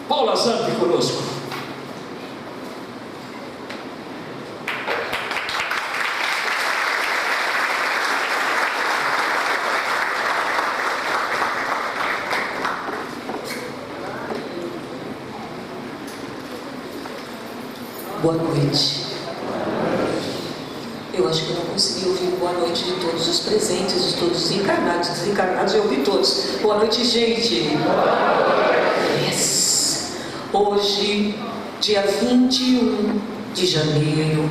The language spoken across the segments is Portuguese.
Paula Zampi conosco. Boa noite. Eu acho que eu não consegui ouvir boa noite de todos os presentes, de todos os encarnados, desencarnados, eu ouvi todos. Boa noite, gente. Yes. Hoje, dia 21 de janeiro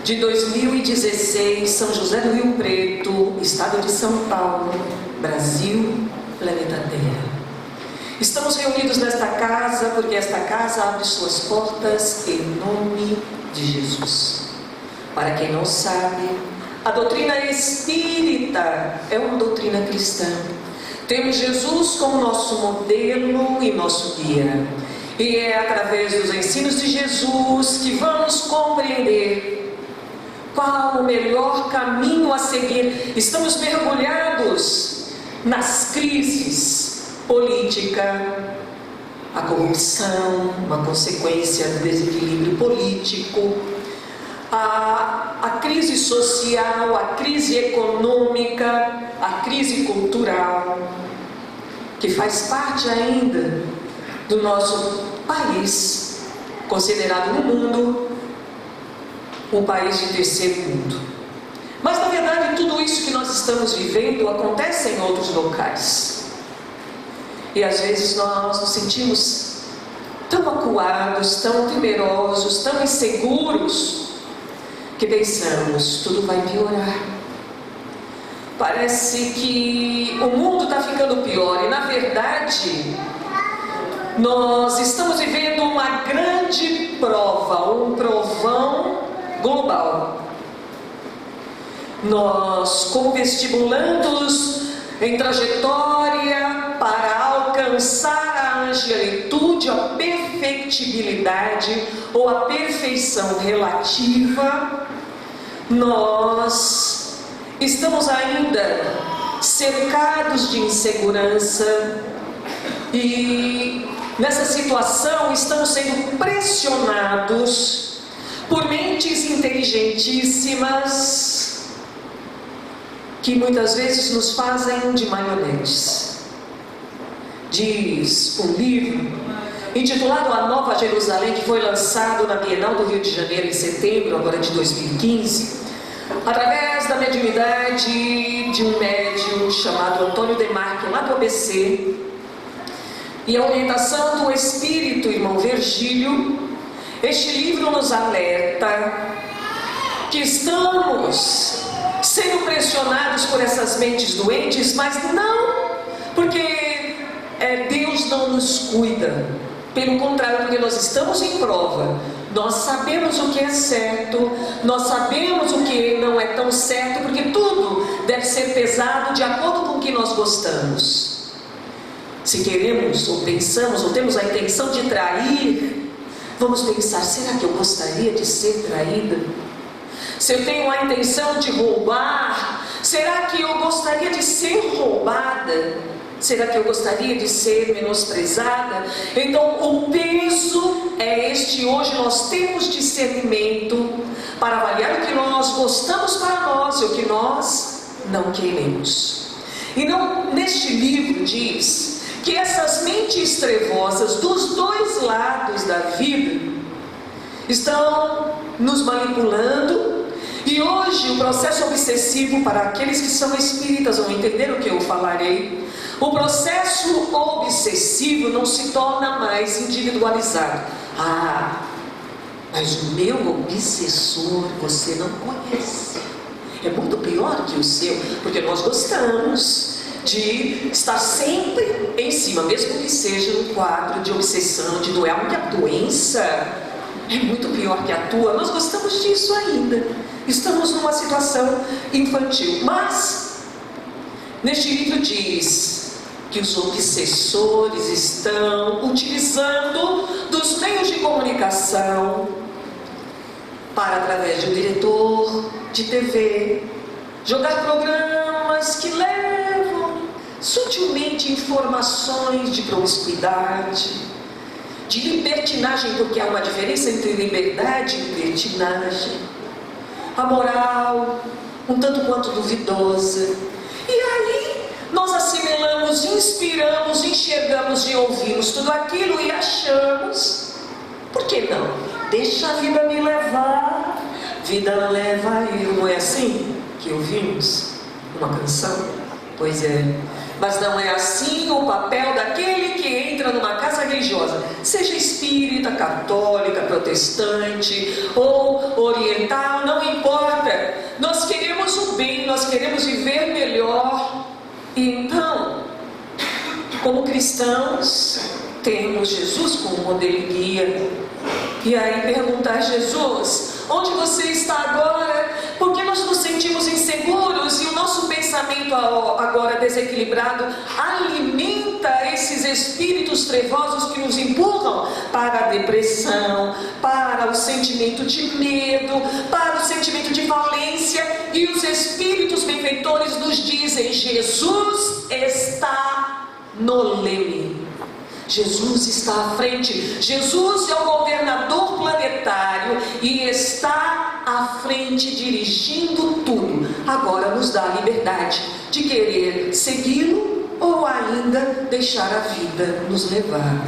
de 2016, São José do Rio Preto, estado de São Paulo, Brasil, planeta Terra. Estamos reunidos nesta casa porque esta casa abre suas portas em nome de Jesus. Para quem não sabe, a doutrina espírita é uma doutrina cristã. Temos Jesus como nosso modelo e nosso guia. E é através dos ensinos de Jesus que vamos compreender qual o melhor caminho a seguir. Estamos mergulhados nas crises política, a corrupção, uma consequência do desequilíbrio político, a crise social, a crise econômica, a crise cultural, que faz parte ainda do nosso país, considerado no mundo um país de terceiro mundo. Mas na verdade tudo isso que nós estamos vivendo acontece em outros locais. E às vezes nós nos sentimos tão acuados, tão temerosos, tão inseguros, que pensamos, tudo vai piorar. Parece que o mundo está ficando pior e na verdade nós estamos vivendo uma grande prova, um provão global. Nós, como vestibulandos em trajetória para alcançar a angelitude, a perfectibilidade ou a perfeição relativa, nós estamos ainda cercados de insegurança e nessa situação estamos sendo pressionados por mentes inteligentíssimas que muitas vezes nos fazem de marionetes. Diz um livro intitulado A Nova Jerusalém, que foi lançado na Bienal do Rio de Janeiro em setembro, agora de 2015, através da mediunidade de um médium chamado Antônio Demarque, lá do ABC, e a orientação do espírito irmão Virgílio. Este livro nos alerta que estamos sendo pressionados por essas mentes doentes, mas não porque Deus não nos cuida. Pelo contrário, porque nós estamos em prova. Nós sabemos o que é certo, nós sabemos o que não é tão certo, porque tudo deve ser pesado de acordo com o que nós gostamos. Se queremos, ou pensamos, ou temos a intenção de trair, vamos pensar, será que eu gostaria de ser traída? Se eu tenho a intenção de roubar, será que eu gostaria de ser roubada? Será que eu gostaria de ser menosprezada? Então o peso é este. Hoje nós temos discernimento para avaliar o que nós gostamos para nós e o que nós não queremos. E não, neste livro diz que essas mentes trevosas dos dois lados da vida estão nos manipulando. E hoje o processo obsessivo, para aqueles que são espíritas vão entender o que eu falarei, o processo obsessivo não se torna mais individualizado. Ah, mas o meu obsessor você não conhece, é muito pior que o seu, porque nós gostamos de estar sempre em cima, mesmo que seja um quadro de obsessão, de doer, porque a doença é muito pior que a tua. Nós gostamos disso ainda. Estamos numa situação infantil. Mas, neste livro diz que os obsessores estão utilizando dos meios de comunicação para, através de um diretor de TV, jogar programas que levam sutilmente informações de promiscuidade, de libertinagem, porque há uma diferença entre liberdade e libertinagem. A moral, um tanto quanto duvidosa. E aí, nós assimilamos, inspiramos, enxergamos e ouvimos tudo aquilo e achamos, por que não? Deixa a vida me levar, vida leva eu. Não é assim que ouvimos uma canção? Pois é. Mas não é assim o papel daquele que entra numa casa religiosa, seja espírita, católica, protestante ou oriental, não importa. Nós queremos o bem, nós queremos viver melhor. Então, como cristãos, temos Jesus como modelo e guia. E aí perguntar a Jesus, onde você está agora? Porque nós nos sentimos inseguros e o nosso pensamento agora desequilibrado alimenta esses espíritos trevosos que nos empurram para a depressão, para o sentimento de medo, para o sentimento de falência. E os espíritos benfeitores nos dizem, Jesus está no leme. Jesus está à frente. Jesus é o governador planetário e está à frente dirigindo tudo. Agora nos dá a liberdade de querer segui-lo ou ainda deixar a vida nos levar.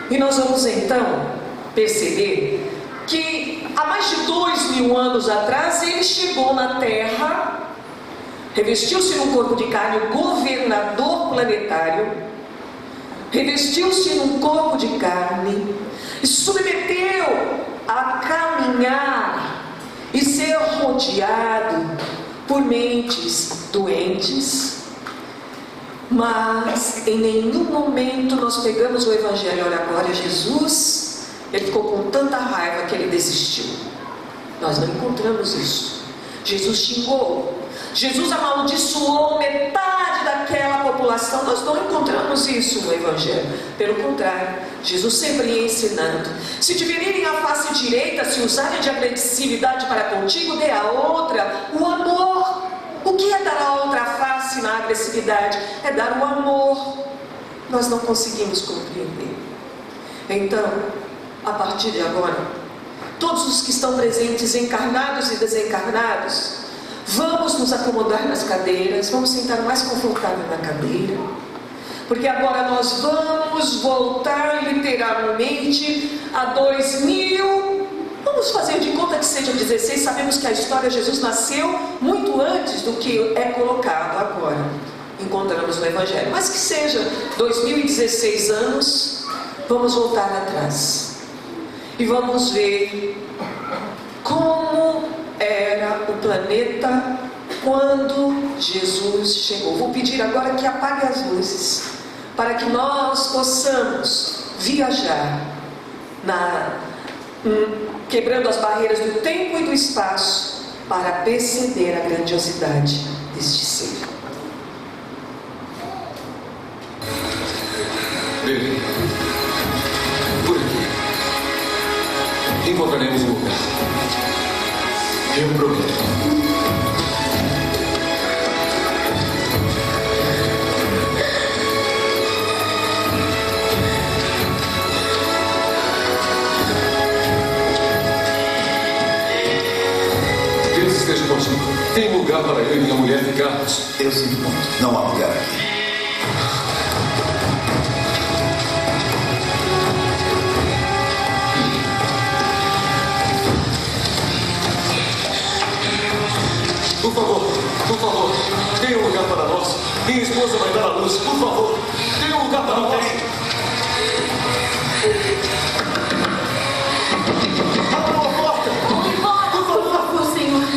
E nós vamos então perceber que há mais de 2000 anos atrás ele chegou na Terra, revestiu-se num corpo de carne, o governador planetário, revestiu-se num corpo de carne e submeteu a caminhar e ser rodeado por mentes doentes. Mas em nenhum momento nós pegamos o Evangelho. Olha, agora Jesus, ele ficou com tanta raiva que ele desistiu. Nós não encontramos isso. Jesus xingou, Jesus amaldiçoou metade daquela população. Nós não encontramos isso no Evangelho. Pelo contrário, Jesus sempre ia ensinando. Se te virem a face direita, se usarem de agressividade para contigo, dê a outra o amor. O que é dar a outra face na agressividade? É dar o amor. Nós não conseguimos compreender. Então, a partir de agora, todos os que estão presentes, encarnados e desencarnados, vamos nos acomodar nas cadeiras, vamos sentar mais confortável na cadeira, porque agora nós vamos voltar literalmente a 2000, vamos fazer de conta que seja 16, sabemos que a história de Jesus nasceu muito antes do que é colocado agora, encontramos no Evangelho, mas que seja 2016 anos, vamos voltar atrás, e vamos ver como era o planeta quando Jesus chegou. Vou pedir agora que apague as luzes, para que nós possamos viajar quebrando as barreiras do tempo e do espaço, para perceber a grandiosidade deste ser. Bem, por aqui encontraremos um lugar. Eu prometo. Deus esteja contigo. Tem lugar para eu e minha mulher ficarmos? Eu sinto muito. Não há lugar aqui. Por favor, tenha um lugar para nós. Minha esposa vai dar a luz. Por favor, tenha um lugar para nós. Abra a porta. Por favor, Senhor.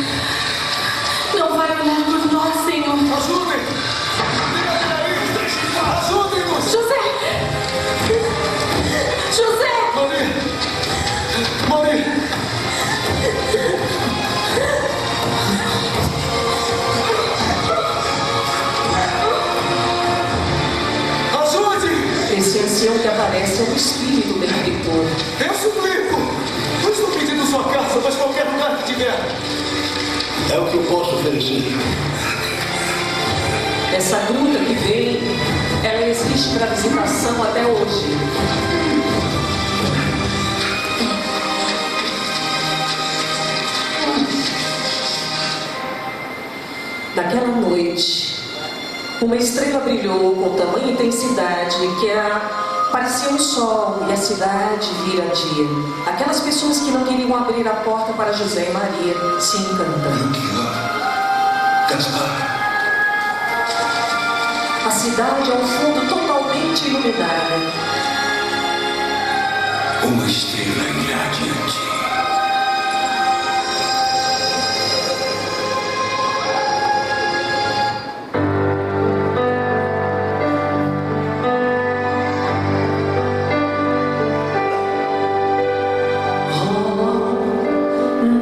Não vai olhar por nós, Senhor. Ajudem. Ajudem-nos. José. Maria. Esse ancião que aparece é um espírito benfeitor. Eu suplico. Não estou pedindo sua casa, mas qualquer lugar que tiver. É o que eu posso oferecer. Essa gruta que vem, ela existe para visitação até hoje. Naquela noite, uma estrela brilhou com tamanha intensidade que parecia um sol e a cidade vira dia. Aquelas pessoas que não queriam abrir a porta para José e Maria se encantando. A cidade ao fundo totalmente iluminada. Uma estrela irá adiante.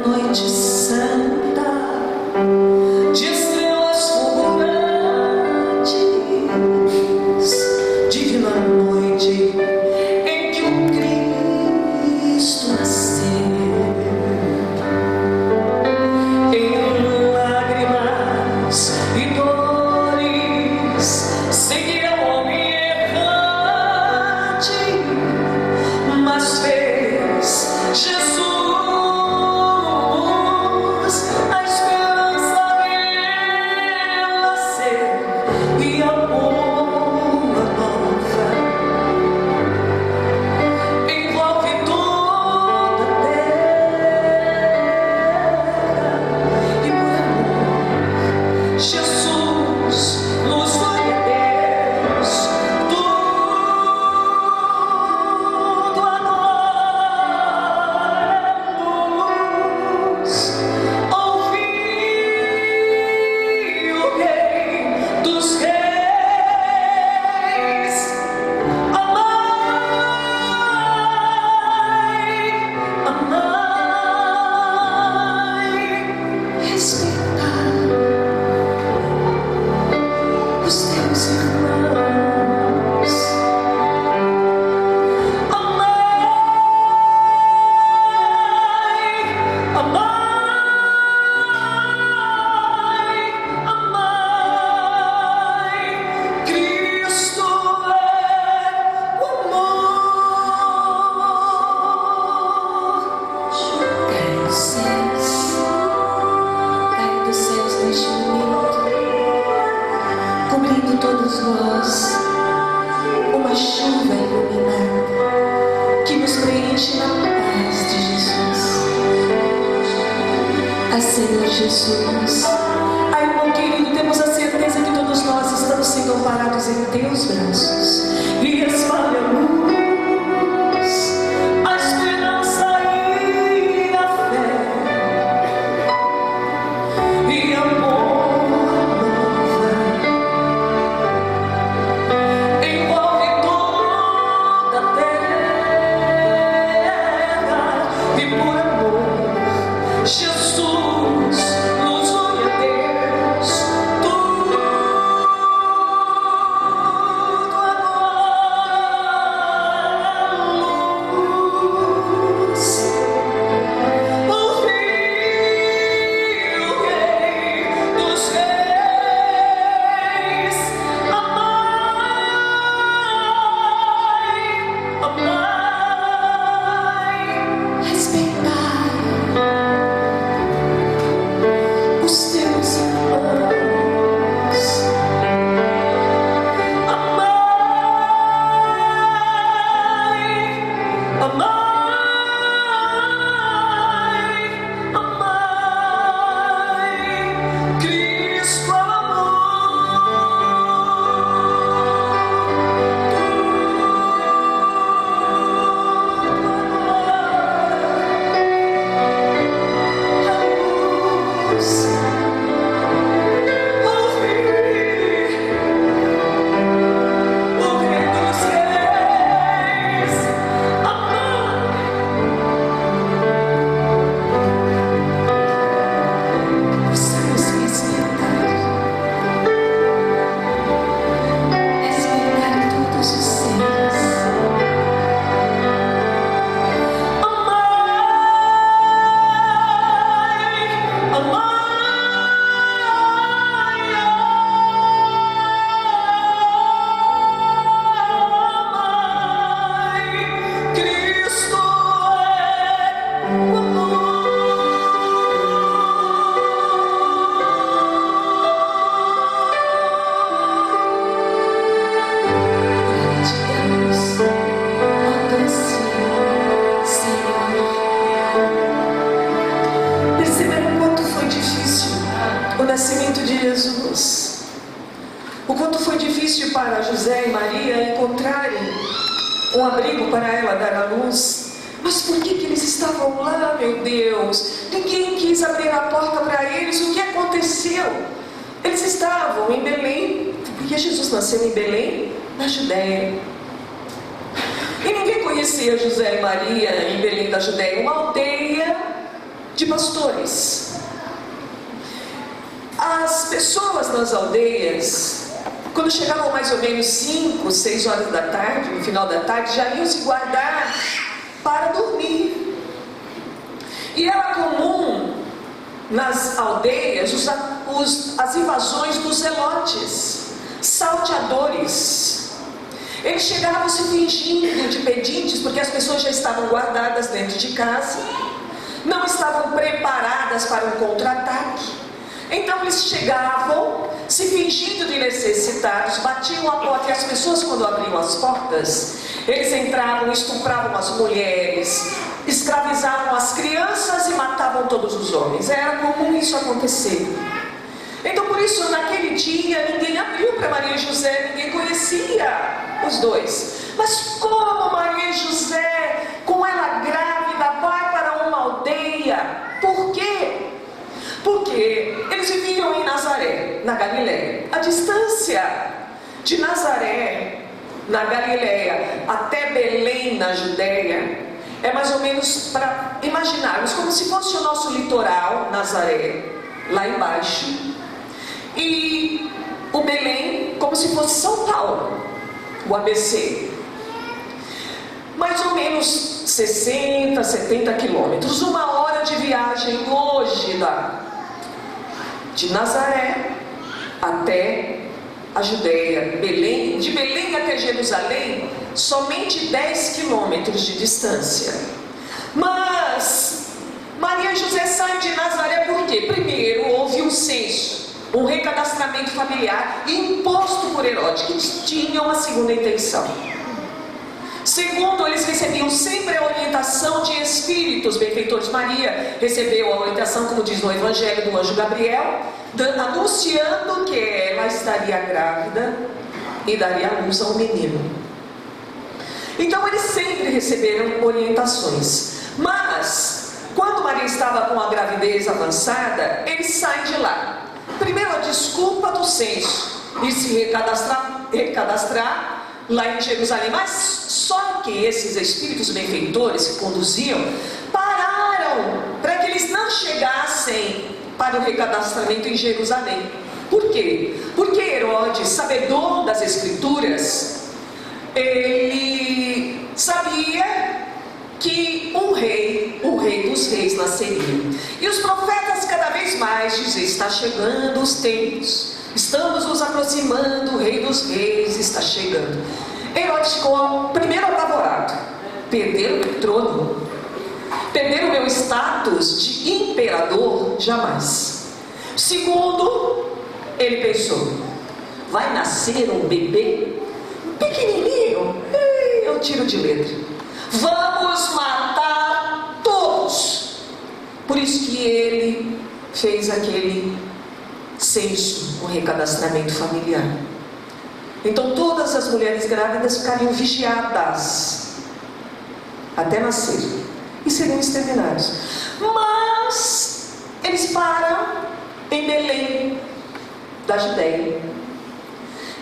Noite santa, de estrelas fulgurantes, divina noite em que o Cristo nasceu. Em lágrimas e dores seguia o homem errante, mas fez Jesus a esperança renascer e a boa nova envolve toda a terra e por amor Jesus nos foi a Deus tudo agora luz. Ouvi o Rei dos Reis, amai, respeitar os teus irmãos, amai, Cristo é o amor. Cai dos céus neste momento, cobrindo todos nós, uma chuva iluminada que nos preenche na paz de Jesus. Senhor Jesus, ai, irmão querido, temos a certeza que todos nós estamos sendo amparados em teus braços e espalha a luz, a esperança e a fé e a boa nova envolve toda a terra e por amor Jesus nos une a Deus tudo agora. difícil para José e Maria encontrarem um abrigo para ela dar à luz. Mas por que eles estavam lá, meu Deus? Ninguém quis abrir a porta para eles. O que aconteceu? Eles estavam em Belém, porque Jesus nasceu em Belém, na Judéia. E ninguém conhecia José e Maria em Belém da Judéia, uma aldeia de pastores. As pessoas nas aldeias, quando chegavam mais ou menos 5, 6 horas da tarde, no final da tarde, já iam se guardar para dormir. E era comum nas aldeias as invasões dos zelotes, salteadores. Eles chegavam se fingindo de pedintes, porque as pessoas já estavam guardadas dentro de casa, não estavam preparadas para um contra-ataque. Então eles chegavam se fingindo de necessitados, batiam a porta, e as pessoas, quando abriam as portas, eles entravam, estupravam as mulheres, escravizavam as crianças e matavam todos os homens. Era comum isso acontecer. Então, por isso, naquele dia, ninguém abriu para Maria e José, ninguém conhecia os dois. Mas como Maria e José, com ela grávida, vai para uma aldeia? Por quê? Porque eles viviam em Nazaré, na Galileia. A distância de Nazaré, na Galileia, até Belém, na Judéia, é mais ou menos, para imaginarmos, como se fosse o nosso litoral, Nazaré, lá embaixo, e o Belém como se fosse São Paulo, o ABC. Mais ou menos 60, 70 quilômetros, 1 hora de viagem hoje de Nazaré até a Judéia, Belém. De Belém até Jerusalém, somente 10 quilômetros de distância. Mas Maria e José saem de Nazaré por quê? Primeiro, houve um censo, um recadastramento familiar imposto por Herodes, que tinha uma segunda intenção. Segundo, eles recebiam sempre a orientação de espíritos benfeitores. Maria recebeu a orientação, como diz no Evangelho, do anjo Gabriel, anunciando que ela estaria grávida e daria à luz a um menino. Então eles sempre receberam orientações. Mas, quando Maria estava com a gravidez avançada, eles saem de lá. Primeiro, a desculpa do censo e se recadastrar lá em Jerusalém. Mas só que esses espíritos benfeitores que conduziam pararam para que eles não chegassem para o recadastramento em Jerusalém. Por quê? Porque Herodes, sabedor das Escrituras, ele sabia que um rei, o rei dos reis, nasceria. E os profetas cada vez mais dizem: está chegando os tempos, estamos nos aproximando, o rei dos reis está chegando. Herodes ficou primeiro apavorado: perder o meu trono, perder o meu status de imperador, jamais. Segundo, ele pensou: vai nascer um bebê pequenininho, eu tiro de letra, vamos matar todos. Por isso que ele fez aquele censo, um recadastramento familiar. Então todas as mulheres grávidas ficariam vigiadas até nascer e seriam exterminadas. Mas eles param em Belém da Judéia.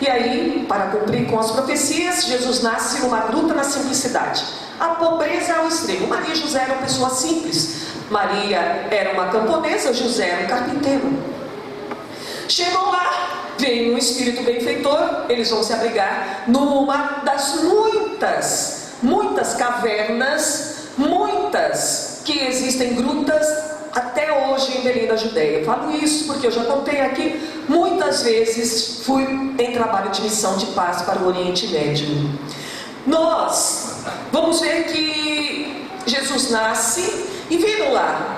E aí, para cumprir com as profecias, Jesus nasce numa gruta na simplicidade. A pobreza ao extremo. Maria e José eram pessoas simples. Maria era uma camponesa, José era um carpinteiro. Chegam lá, vem um espírito benfeitor, eles vão se abrigar numa das muitas cavernas, muitas que existem grutas até hoje em Belém da Judéia. Eu falo isso porque eu já contei aqui, muitas vezes fui em trabalho de missão de paz para o Oriente Médio. Nós vamos ver que Jesus nasce e viram lá.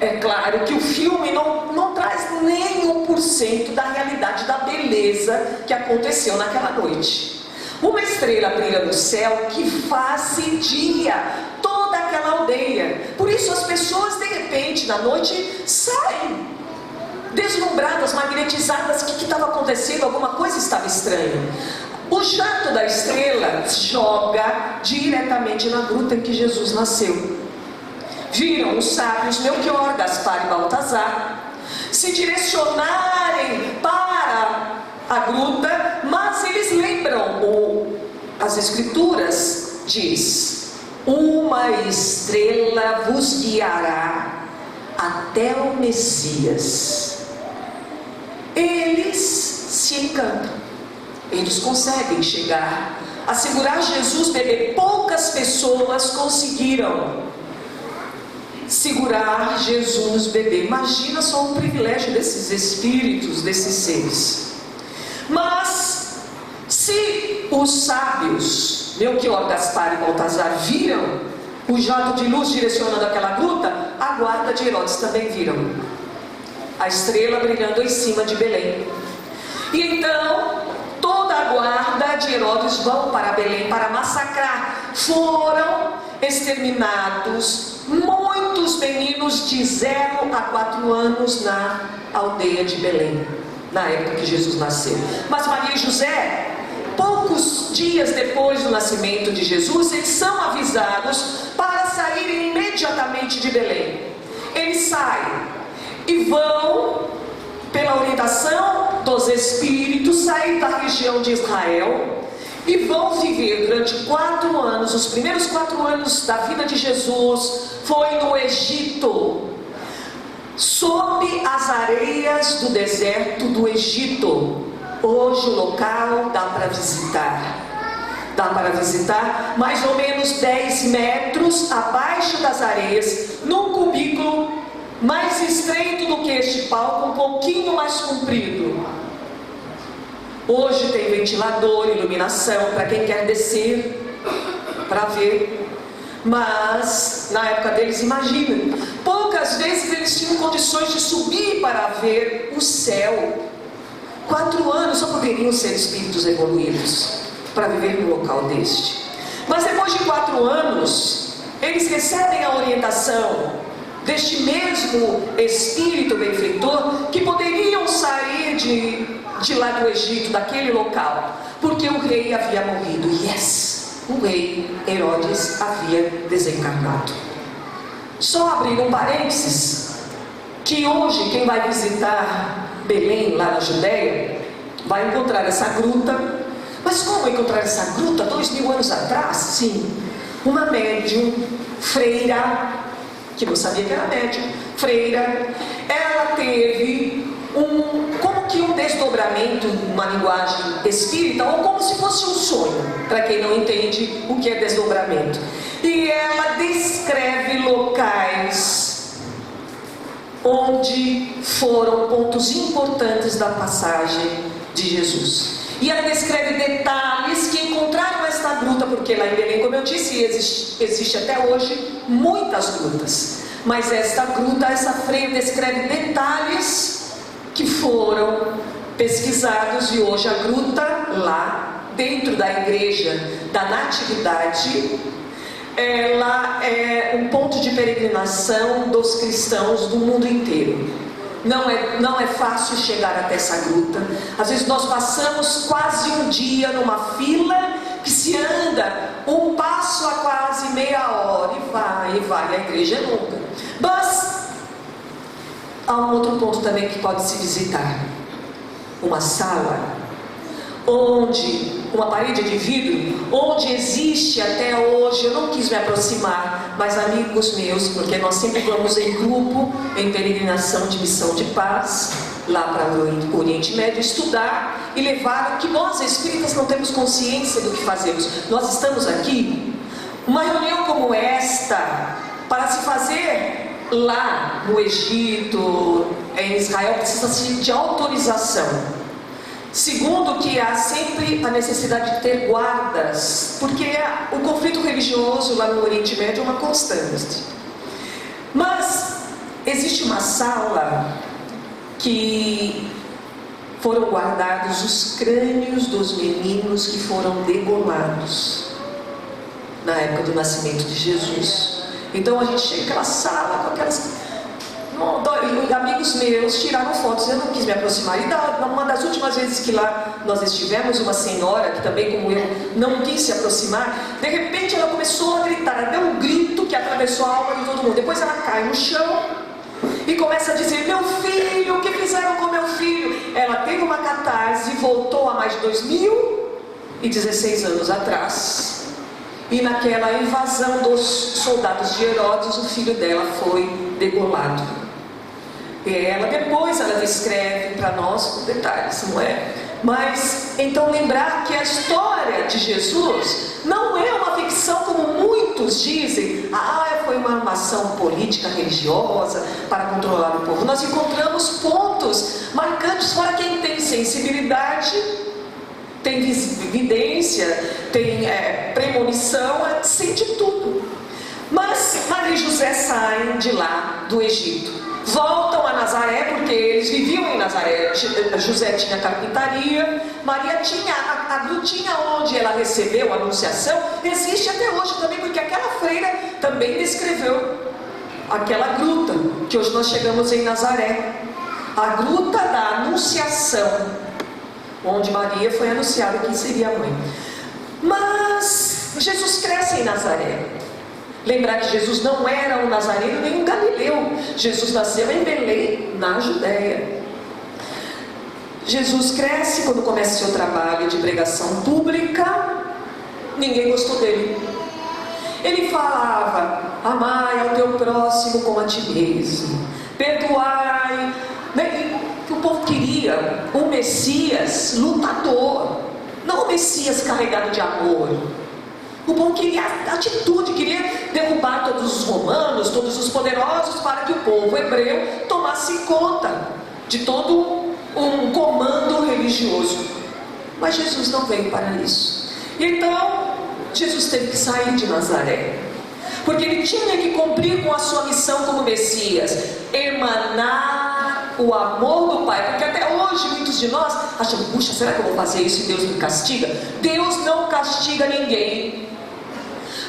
É claro que o filme não traz nem 1% da realidade da beleza que aconteceu naquela noite. Uma estrela brilha no céu que faz dia toda aquela aldeia. Por isso as pessoas de repente na noite saem deslumbradas, magnetizadas, o que estava acontecendo? Alguma coisa estava estranha. O jato da estrela joga diretamente na gruta em que Jesus nasceu. Viram os sábios Melquior, Gaspar e Baltazar se direcionarem para a gruta, mas eles lembram, as escrituras diz: uma estrela vos guiará até o Messias. Eles se encantam, eles conseguem chegar a segurar Jesus bebê. Poucas pessoas conseguiram segurar Jesus bebê. Imagina só o privilégio desses espíritos, desses seres. Mas se os sábios Melquior, Gaspar e Baltazar viram o jato de luz direcionando aquela gruta, a guarda de Herodes também viram a estrela brilhando em cima de Belém. E então toda a guarda de Herodes vão para Belém para massacrar. Foram exterminados muitos meninos de 0 a 4 anos na aldeia de Belém, na época que Jesus nasceu. Mas Maria e José, poucos dias depois do nascimento de Jesus, eles são avisados para saírem imediatamente de Belém. Eles saem e vão, pela orientação dos espíritos, sair da região de Israel e vão viver durante 4 anos. Os primeiros 4 anos da vida de Jesus foi no Egito, sob as areias do deserto do Egito. Hoje o local dá para visitar mais ou menos 10 metros abaixo das areias, num cubículo mais estreito do que este palco, um pouquinho mais comprido. Hoje tem ventilador, iluminação para quem quer descer para ver. Mas na época deles, imagina, poucas vezes eles tinham condições de subir para ver o céu. 4 anos só poderiam ser espíritos evoluídos para viver num local deste. Mas depois de 4 anos, eles recebem a orientação deste mesmo espírito benfeitor que poderiam sair de lá do Egito, daquele local, porque o rei havia morrido. O rei Herodes havia desencarnado. Só abrir um parênteses, que hoje quem vai visitar Belém, lá na Judéia, vai encontrar essa gruta. Mas como encontrar essa gruta 2000 anos atrás? Sim, uma médium, freira, que não sabia que era médium, freira, ela teve como que um desdobramento, uma linguagem espírita, ou como se fosse um sonho, para quem não entende o que é desdobramento. E ela descreve locais onde foram pontos importantes da passagem de Jesus. E ela descreve detalhes que encontraram esta gruta, porque lá em Belém, como eu disse, existe até hoje muitas grutas. Mas esta gruta, essa freira descreve detalhes que foram pesquisados, e hoje a gruta lá dentro da igreja da Natividade, ela é um ponto de peregrinação dos cristãos do mundo inteiro. Não é fácil chegar até essa gruta. Às vezes nós passamos quase um dia numa fila que se anda um passo a quase meia hora, e vai, a igreja é longa. Mas há um outro ponto também que pode se visitar: uma sala, onde uma parede de vidro, onde existe até hoje, eu não quis me aproximar, mas amigos meus, porque nós sempre vamos em grupo, em peregrinação de missão de paz, lá para o Oriente Médio, estudar e levar o que nós espíritas não temos consciência do que fazemos. Nós estamos aqui, uma reunião como esta, para se fazer lá no Egito, em Israel, precisa-se de autorização. Segundo, que há sempre a necessidade de ter guardas, porque o conflito religioso lá no Oriente Médio é uma constante. Mas existe uma sala que foram guardados os crânios dos meninos que foram degolados na época do nascimento de Jesus. Então a gente chega naquela sala com aquelas... amigos meus tiraram fotos, eu não quis me aproximar. E uma das últimas vezes que lá nós estivemos, uma senhora que também, como eu, não quis se aproximar, de repente ela começou a gritar, ela deu um grito que atravessou a alma de todo mundo. Depois ela cai no chão e começa a dizer: meu filho, o que fizeram com meu filho? Ela teve uma catarse e voltou a mais de 2016 anos atrás. E naquela invasão dos soldados de Herodes, o filho dela foi degolado. E depois ela descreve para nós com detalhes, não é? Mas, então lembrar que a história de Jesus não é uma ficção como muitos dizem. Foi uma armação política, religiosa, para controlar o povo. Nós encontramos pontos marcantes para quem tem sensibilidade, tem evidência, tem premonição, sente tudo. Mas Maria e José saem de lá do Egito, voltam a Nazaré, porque eles viviam em Nazaré. José tinha carpintaria, Maria tinha a grutinha onde ela recebeu a anunciação, existe até hoje também, porque aquela freira também descreveu aquela gruta, que hoje nós chegamos em Nazaré, a gruta da anunciação, onde Maria foi anunciada que seria a mãe. Mas Jesus cresce em Nazaré. Lembrar que Jesus não era um nazareno nem um galileu. Jesus nasceu em Belém, na Judéia. Jesus cresce. Quando começa seu trabalho de pregação pública, ninguém gostou dele. Ele falava: amai ao teu próximo como a ti mesmo, perdoai. O povo queria um Messias lutador, não um Messias carregado de amor. O povo queria atitude, queria derrubar todos os romanos, todos os poderosos, para que o povo hebreu tomasse conta de todo um comando religioso. Mas Jesus não veio para isso. E então Jesus teve que sair de Nazaré, porque ele tinha que cumprir com a sua missão como Messias, emanar o amor do Pai. Porque até hoje muitos de nós acham: puxa, será que eu vou fazer isso e Deus me castiga? Deus não castiga ninguém,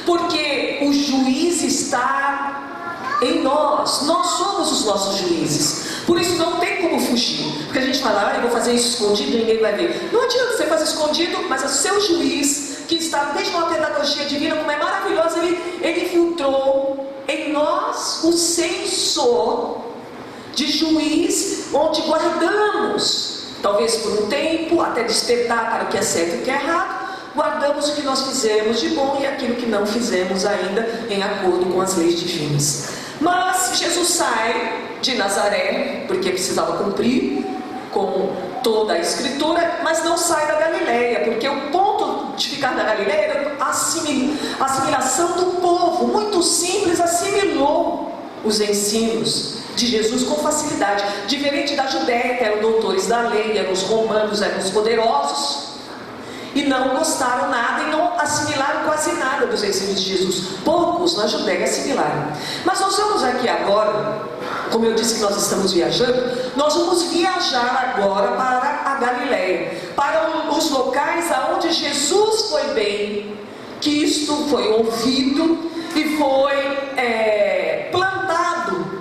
porque o juiz está em nós. Nós somos os nossos juízes. Por isso não tem como fugir. Porque a gente fala: eu vou fazer isso escondido e ninguém vai ver. Não adianta você fazer escondido, mas o seu juiz, que está desde uma pedagogia divina, como é maravilhosa, ele filtrou em nós o senso de juiz, onde guardamos, talvez por um tempo, até despertar para o que é certo e o que é errado, guardamos o que nós fizemos de bom e aquilo que não fizemos ainda em acordo com as leis divinas. Mas Jesus sai de Nazaré, porque precisava cumprir com toda a escritura, mas não sai da Galileia, porque o ponto de ficar na Galileia era a assimilação do povo. Muito simples, assimilou os ensinos de Jesus com facilidade, diferente da Judéia, que eram doutores da lei, eram os romanos, eram os poderosos, e não gostaram nada e não assimilaram quase nada dos ensinos de Jesus. Poucos na Judéia assimilaram. Mas nós vamos aqui agora, como eu disse que nós estamos viajando, nós vamos viajar agora para a Galileia, para os locais aonde Jesus foi bem, que isto foi ouvido e foi plantado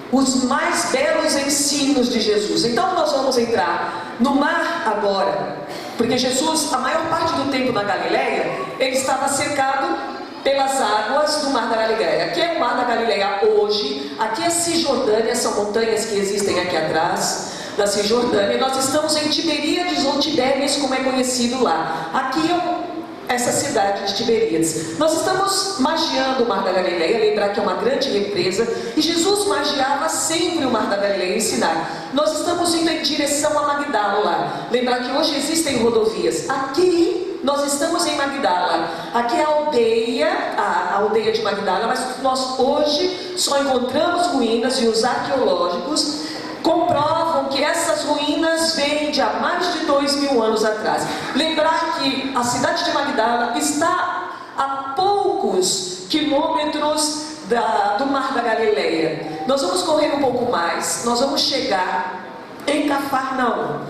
os mais belos ensinos de Jesus. Então nós vamos entrar no mar agora, porque Jesus, a maior parte do tempo na Galileia, ele estava cercado pelas águas do mar da Galileia. Aqui é o mar da Galileia hoje, aqui é Cisjordânia, são montanhas que existem aqui atrás da Cisjordânia. Nós estamos em Tiberíades ou Tibérias, como é conhecido lá. Aqui é essa cidade de Tiberíades. Nós estamos magiando o mar da Galileia, lembrar que é uma grande represa, e Jesus magiava sempre o mar da Galileia em Sinai. Nós estamos indo em direção a Magdala lá. Lembrar que hoje existem rodovias. Aqui nós estamos em Magdala. Aqui é a aldeia de Magdala, mas nós hoje só encontramos ruínas, e os arqueológicos comprovam que essas ruínas vêm de há mais de 2000 anos atrás. Lembrar que a cidade de Magdala está a poucos quilômetros do mar da Galileia. Nós vamos correr um pouco mais, nós vamos chegar em Cafarnaum.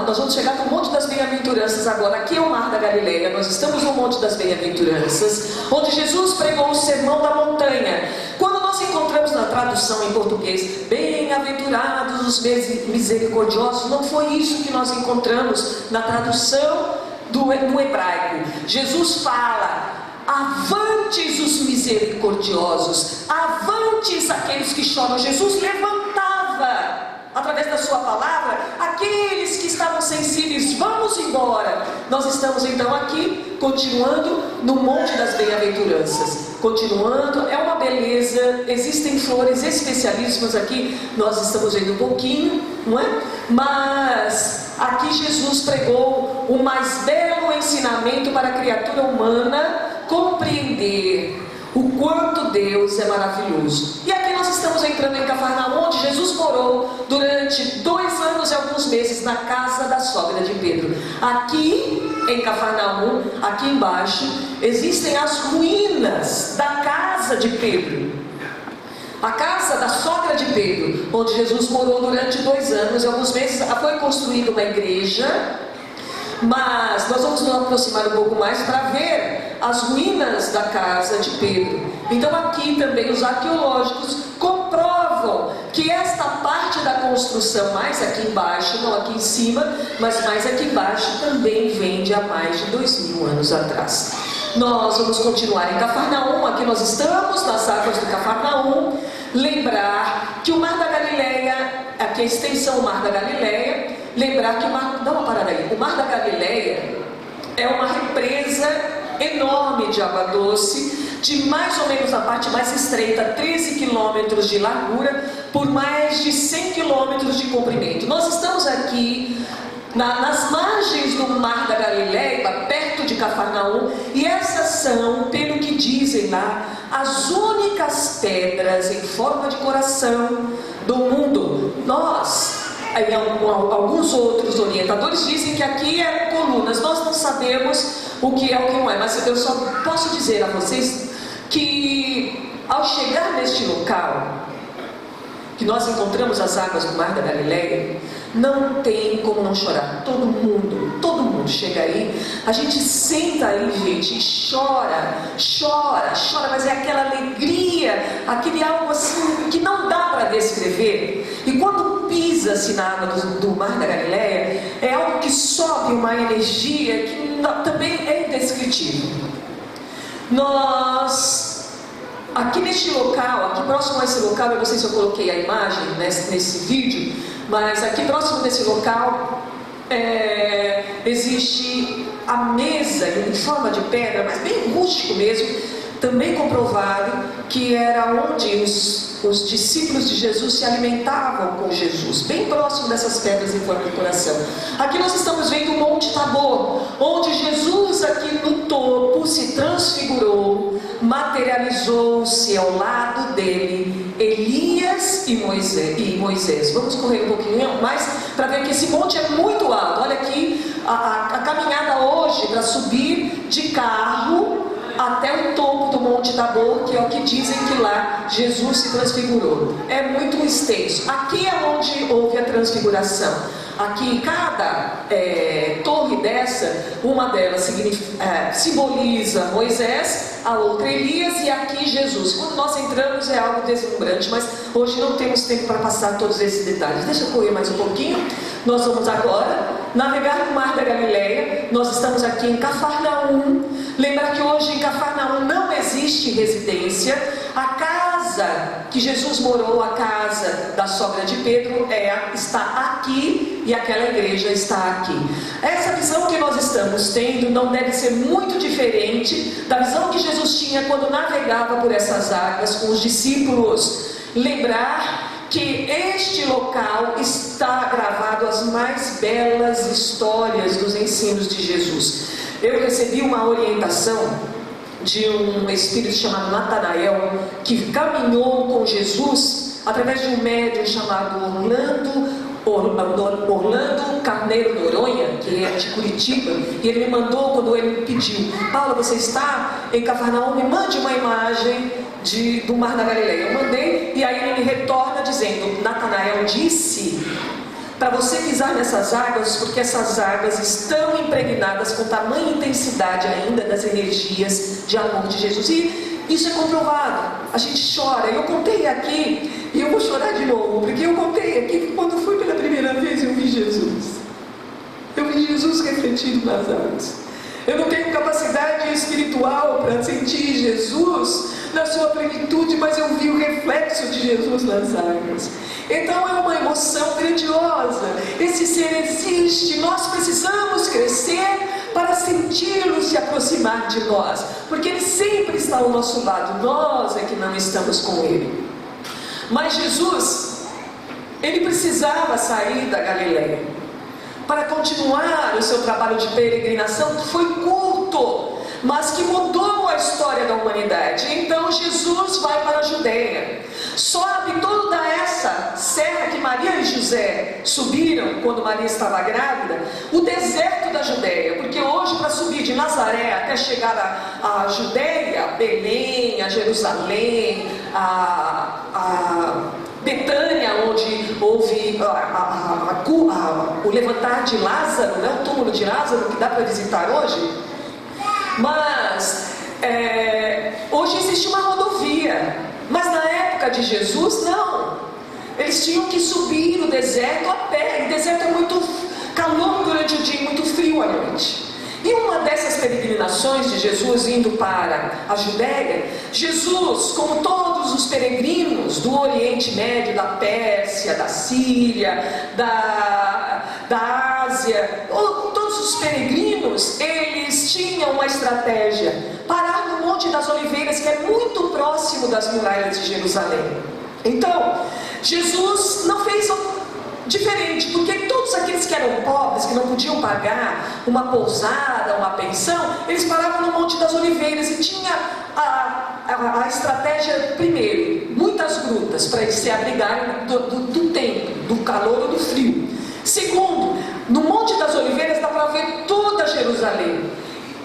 Nós vamos chegar no Monte das Bem-aventuranças agora. Aqui é o mar da Galileia, nós estamos no Monte das Bem-aventuranças, onde Jesus pregou o sermão da montanha. Quando nós encontramos na tradução em português, bem-aventurados os misericordiosos, não foi isso que nós encontramos na tradução do hebraico. Jesus fala: avantes os misericordiosos, avantes aqueles que choram. Jesus levantava, através da sua palavra, aqueles que estavam sensíveis. Vamos embora. Nós estamos então aqui, continuando no Monte das Bem-aventuranças. Continuando, é uma beleza, existem flores especialíssimas aqui, nós estamos vendo um pouquinho, não é? Mas aqui Jesus pregou o mais belo ensinamento para a criatura humana compreender o quanto Deus é maravilhoso. E aqui nós estamos entrando em Cafarnaum, onde Jesus morou durante 2 anos e alguns meses na casa da sogra de Pedro. Aqui em Cafarnaum, aqui embaixo, existem as ruínas da casa de Pedro. A casa da sogra de Pedro, onde Jesus morou durante 2 anos e alguns meses. Foi construída uma igreja, mas nós vamos nos aproximar um pouco mais para ver as ruínas da casa de Pedro. Então aqui também os arqueológicos comprovam que esta parte da construção, mais aqui embaixo, não aqui em cima, mas mais aqui embaixo, também vem de há mais de 2000 anos atrás. Nós vamos continuar em Cafarnaum. Aqui nós estamos nas águas do Cafarnaum. Lembrar que o Mar da Galileia, aqui a extensão do Mar da Galileia, lembrar que o Mar, dá uma parada aí, o Mar da Galileia é uma represa enorme de água doce, de mais ou menos a parte mais estreita, 13 quilômetros de largura, por mais de 100 quilômetros de comprimento. Nós estamos aqui nas margens do Mar da Galileia, perto de Cafarnaum, e essas são, pelo que dizem lá, as únicas pedras em forma de coração do mundo. Alguns outros orientadores dizem que aqui é colunas. Nós não sabemos o que é o que não é, mas eu só posso dizer a vocês que ao chegar neste local, que nós encontramos as águas do Mar da Galileia, não tem como não chorar. Todo mundo chega aí, a gente senta aí, gente, e chora, mas é aquela alegria, aquele algo assim que não dá para descrever. E quando pisa-se na água do Mar da Galileia, é algo que sobe uma energia que também é indescritível. Nós, aqui neste local, aqui próximo a esse local, eu não sei se eu coloquei a imagem nesse vídeo, mas aqui próximo desse local existe a mesa em forma de pedra, mas bem rústico mesmo, também comprovado que era onde os discípulos de Jesus se alimentavam com Jesus, bem próximo dessas pedras em forma de coração. Aqui nós estamos vendo o Monte Tabor, onde Jesus aqui no topo se transfigurou, materializou-se ao lado dele Elias e Moisés. Vamos correr um pouquinho mais para ver que esse monte é muito alto. Olha aqui a caminhada hoje para subir de carro até o topo do Monte Tabor, que é o que dizem que lá Jesus se transfigurou. É muito extenso. Aqui é onde houve a transfiguração. Aqui, cada torre dessa, uma delas simboliza Moisés, a outra Elias e aqui Jesus. Quando nós entramos é algo deslumbrante, mas hoje não temos tempo para passar todos esses detalhes. Deixa eu correr mais um pouquinho. Nós vamos agora navegar no Mar da Galileia. Nós estamos aqui em Cafarnaum. Lembrar que hoje em Cafarnaum não existe residência. A casa que Jesus morou, a casa da sogra de Pedro, está aqui e aquela igreja está aqui. Essa visão que nós estamos tendo não deve ser muito diferente da visão que Jesus tinha quando navegava por essas águas com os discípulos. Lembrar que este local está gravado as mais belas histórias dos ensinos de Jesus. Eu recebi uma orientação de um espírito chamado Natanael, que caminhou com Jesus através de um médium chamado Orlando Carneiro Noronha, que é de Curitiba, e ele me mandou, quando ele me pediu: Paula, você está em Cafarnaum, me mande uma imagem do Mar da Galileia. Eu mandei, e aí ele me retorna dizendo: Natanael disse para você pisar nessas águas, porque essas águas estão impregnadas com tamanha intensidade ainda das energias de amor de Jesus. E isso é comprovado. A gente chora. Eu contei aqui, e eu vou chorar de novo, porque eu contei aqui que quando fui pela primeira vez eu vi Jesus. Eu vi Jesus refletido nas águas. Eu não tenho capacidade espiritual para sentir Jesus na sua plenitude, mas eu vi o reflexo de Jesus nas águas. Então é uma emoção grandiosa. Esse ser existe. Nós precisamos crescer para senti-lo se aproximar de nós, porque Ele sempre está ao nosso lado. Nós é que não estamos com Ele. Mas Jesus, Ele precisava sair da Galileia para continuar o seu trabalho de peregrinação, que foi curto, mas que mudou a história da humanidade. Então Jesus vai para a Judeia, sobe toda essa serra que Maria e José subiram quando Maria estava grávida, o deserto da Judeia, porque hoje para subir de Nazaré até chegar à Judeia, Belém, a Jerusalém, a Betânia, onde houve o levantar de Lázaro, né, o túmulo de Lázaro, que dá para visitar hoje. Mas hoje existe uma rodovia, mas na época de Jesus não. Eles tinham que subir o deserto a pé. O deserto é muito calor durante o dia e muito frio à noite. E uma dessas peregrinações de Jesus indo para a Judéia, Jesus, como todos os peregrinos do Oriente Médio, da Pérsia, da Síria, da Ásia, todos os peregrinos, eles tinham uma estratégia: parar no Monte das Oliveiras, que é muito próximo das muralhas de Jerusalém. Então, Jesus não fez diferente, porque todos aqueles que eram pobres, que não podiam pagar uma pousada, uma pensão, eles paravam no Monte das Oliveiras e tinha a estratégia, primeiro, muitas grutas para eles se abrigarem do tempo, do calor ou do frio. Segundo, no Monte das Oliveiras dá para ver toda Jerusalém.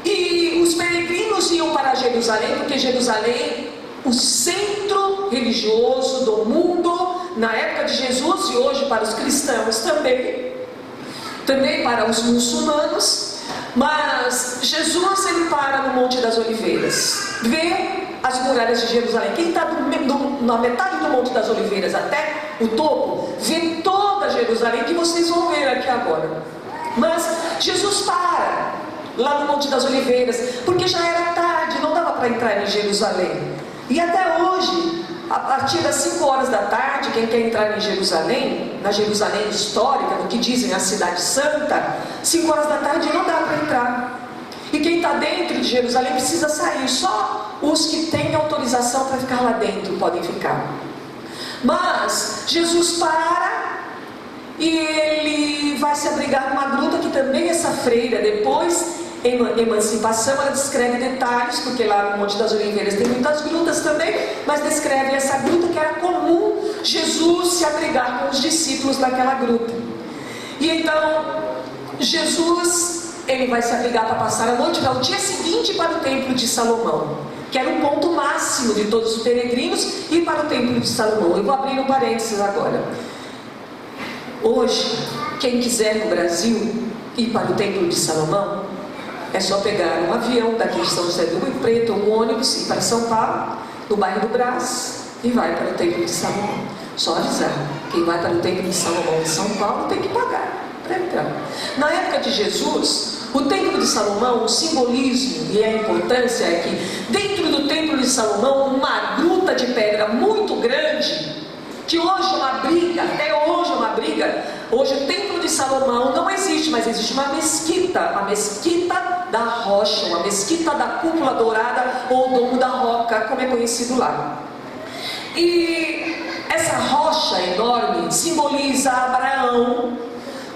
E os peregrinos iam para Jerusalém, porque Jerusalém, o centro religioso do mundo, na época de Jesus e hoje para os cristãos também para os muçulmanos. Mas Jesus, ele para no Monte das Oliveiras, vê as muralhas de Jerusalém. Quem está na metade do Monte das Oliveiras até o topo, vê toda Jerusalém, que vocês vão ver aqui agora. Mas Jesus para lá no Monte das Oliveiras, porque já era tarde, não dava para entrar em Jerusalém. E até hoje, a partir das 5 horas da tarde, quem quer entrar em Jerusalém, na Jerusalém histórica, no que dizem a cidade santa, 5 horas da tarde não dá para entrar. E quem está dentro de Jerusalém precisa sair. Só os que têm autorização para ficar lá dentro podem ficar. Mas Jesus para e ele vai se abrigar numa gruta, que também essa freira, depois em Emancipação, ela descreve detalhes, porque lá no Monte das Oliveiras tem muitas grutas também, mas descreve essa gruta que era comum Jesus se abrigar com os discípulos daquela gruta. E então Jesus, ele vai se abrigar para passar a noite, para o dia seguinte para o Templo de Salomão, que era o ponto máximo de todos os peregrinos, ir para o Templo de Salomão. Eu vou abrir um parênteses agora. Hoje, quem quiser no Brasil ir para o Templo de Salomão, é só pegar um avião daqui de São José do Rio Preto, ou um ônibus, ir para São Paulo, no bairro do Brás, e vai para o Templo de Salomão. Só avisar, quem vai para o Templo de Salomão de São Paulo tem que pagar para entrar. Na época de Jesus, o Templo de Salomão, o simbolismo e a importância é que dentro do Templo de Salomão, uma gruta de pedra muito grande, que hoje é uma briga, até hoje é uma briga. Hoje o Templo de Salomão não existe, mas existe uma mesquita, a mesquita da rocha, uma mesquita da cúpula dourada ou domo da roca, como é conhecido lá. E essa rocha enorme simboliza Abraão,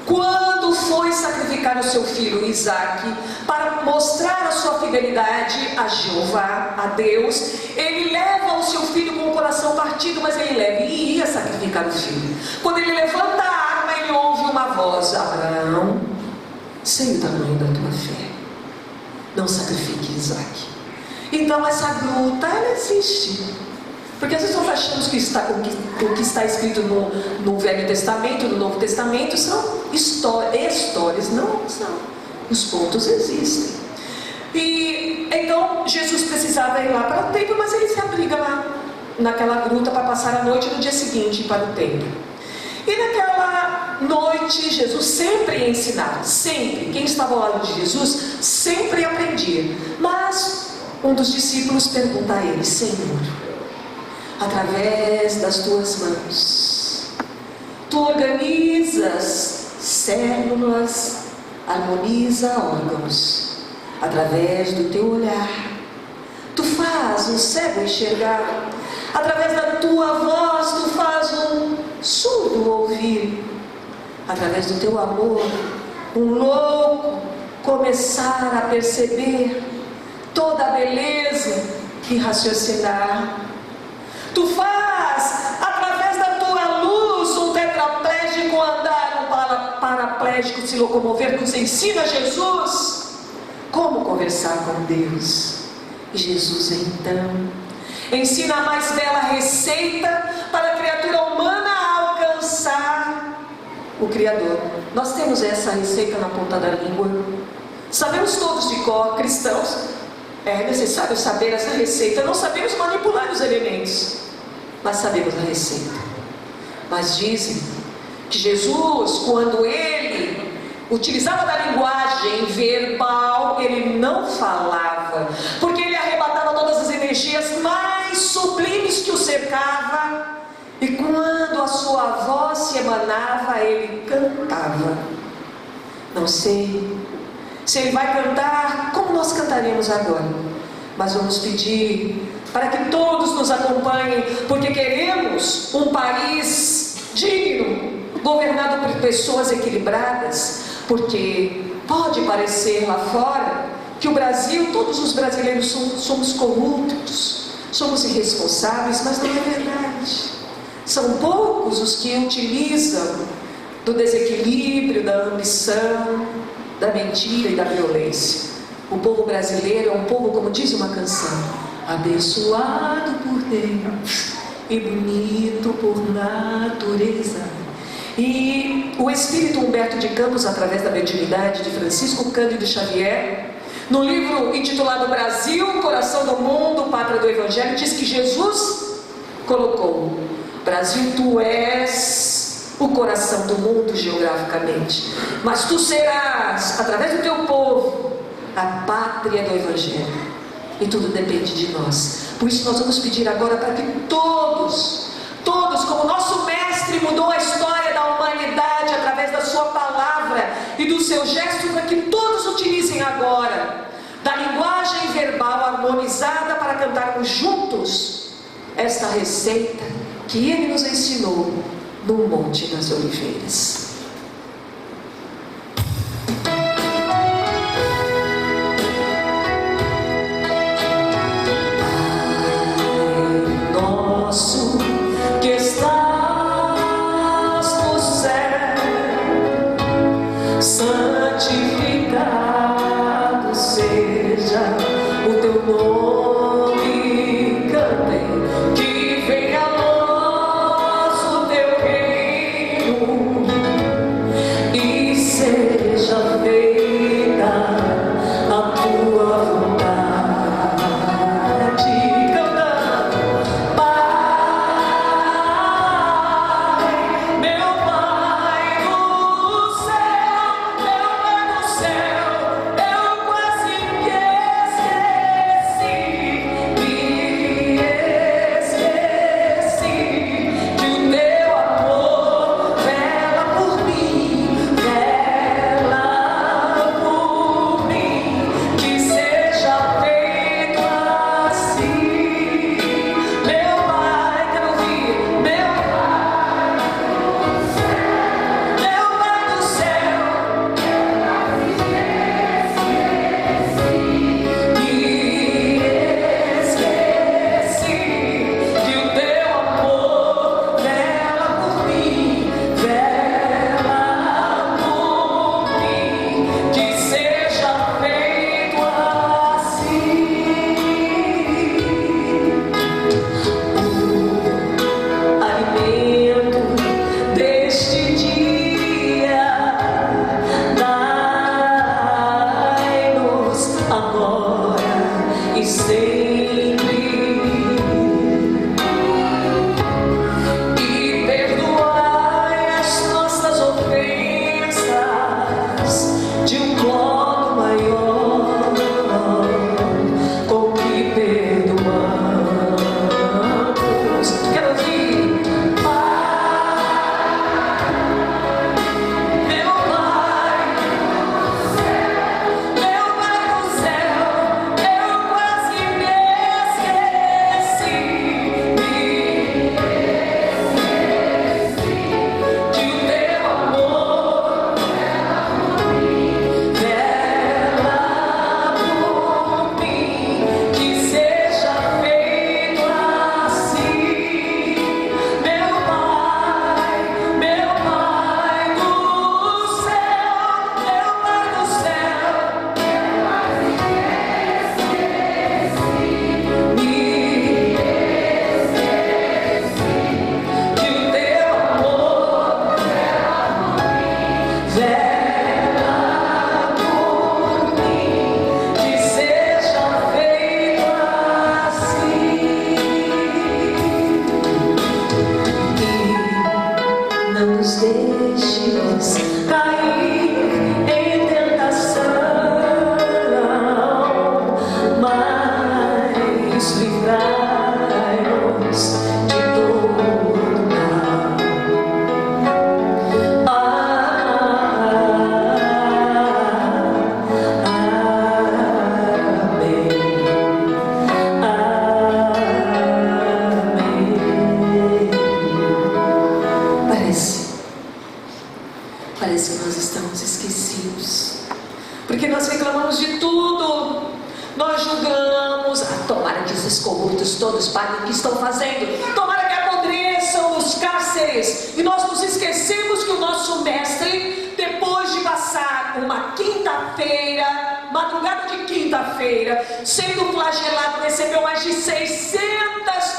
quando foi sacrificar o seu filho Isaque, para mostrar a sua fidelidade a Jeová, a Deus. Ele leva o seu filho com o coração partido, mas ele leva e ia sacrificar o filho. Quando ele levanta a arma, ele ouve uma voz: Abraão, sei o tamanho da tua fé, não sacrifique Isaque. Então essa gruta, ela existe. Porque às vezes nós achamos que o que está escrito no Velho Testamento, no Novo Testamento, são histórias. Não são. Os pontos existem. E então Jesus precisava ir lá para o templo, mas ele se abriga lá naquela gruta para passar a noite no dia seguinte para o templo. E naquela noite Jesus sempre ensinava, sempre. Quem estava ao lado de Jesus sempre aprendia. Mas um dos discípulos pergunta a ele: Senhor, através das tuas mãos, tu organizas células, harmoniza órgãos, através do teu olhar, tu faz um cego enxergar, através da tua voz, tu faz um surdo ouvir, através do teu amor, um louco começar a perceber toda a beleza e raciocinar. Tu faz, através da tua luz, um tetraplégico andar, um paraplégico se locomover. Nos ensina, Jesus, como conversar com Deus. E Jesus então ensina a mais bela receita para a criatura humana alcançar o Criador. Nós temos essa receita na ponta da língua. Sabemos todos de cor, cristãos. É necessário saber essa receita. Não sabemos manipular os elementos, mas sabemos a receita. Mas dizem que Jesus, quando ele utilizava da linguagem verbal, ele não falava, porque ele arrebatava todas as energias mais sublimes que o cercava, e quando a sua voz se emanava, ele cantava. Não sei se ele vai cantar como nós cantaremos agora, mas vamos pedir para que todos nos acompanhem, porque queremos um país digno, governado por pessoas equilibradas, porque pode parecer lá fora que o Brasil, todos os brasileiros somos corruptos, somos irresponsáveis, mas não é verdade. São poucos os que utilizam do desequilíbrio, da ambição, da mentira e da violência. O povo brasileiro é um povo, como diz uma canção, abençoado por Deus e bonito por natureza. E o espírito Humberto de Campos, através da mediunidade de Francisco Cândido Xavier, no livro intitulado Brasil, Coração do Mundo, Pátria do Evangelho, diz que Jesus colocou: Brasil, tu és o coração do mundo geograficamente, mas tu serás, através do teu povo, a pátria do Evangelho. E tudo depende de nós. Por isso nós vamos pedir agora para que todos, como nosso mestre mudou a história da humanidade através da sua palavra e do seu gesto, para que todos utilizem agora da linguagem verbal harmonizada para cantarmos juntos esta receita que ele nos ensinou no Monte das Oliveiras. Nosso que estás no céu, santificado seja o teu nome, cantem, que venha a nós o teu reino, e seja feita a tua vontade. agora e sempre. E perdoai as nossas ofensas de um modo maior, com que perdoamos. Quero ouvir. Não nos deixes cair em tentação, mas livrai-nos de todo mal. Parece que nós estamos esquecidos, porque nós reclamamos de tudo, nós julgamos. Tomara que esses corruptos todos paguem o que estão fazendo, tomara que apodreçam nos cárceres, e nós nos esquecemos que o nosso mestre, depois de passar uma quinta-feira, madrugada de quinta-feira, sendo flagelado, recebeu mais de 600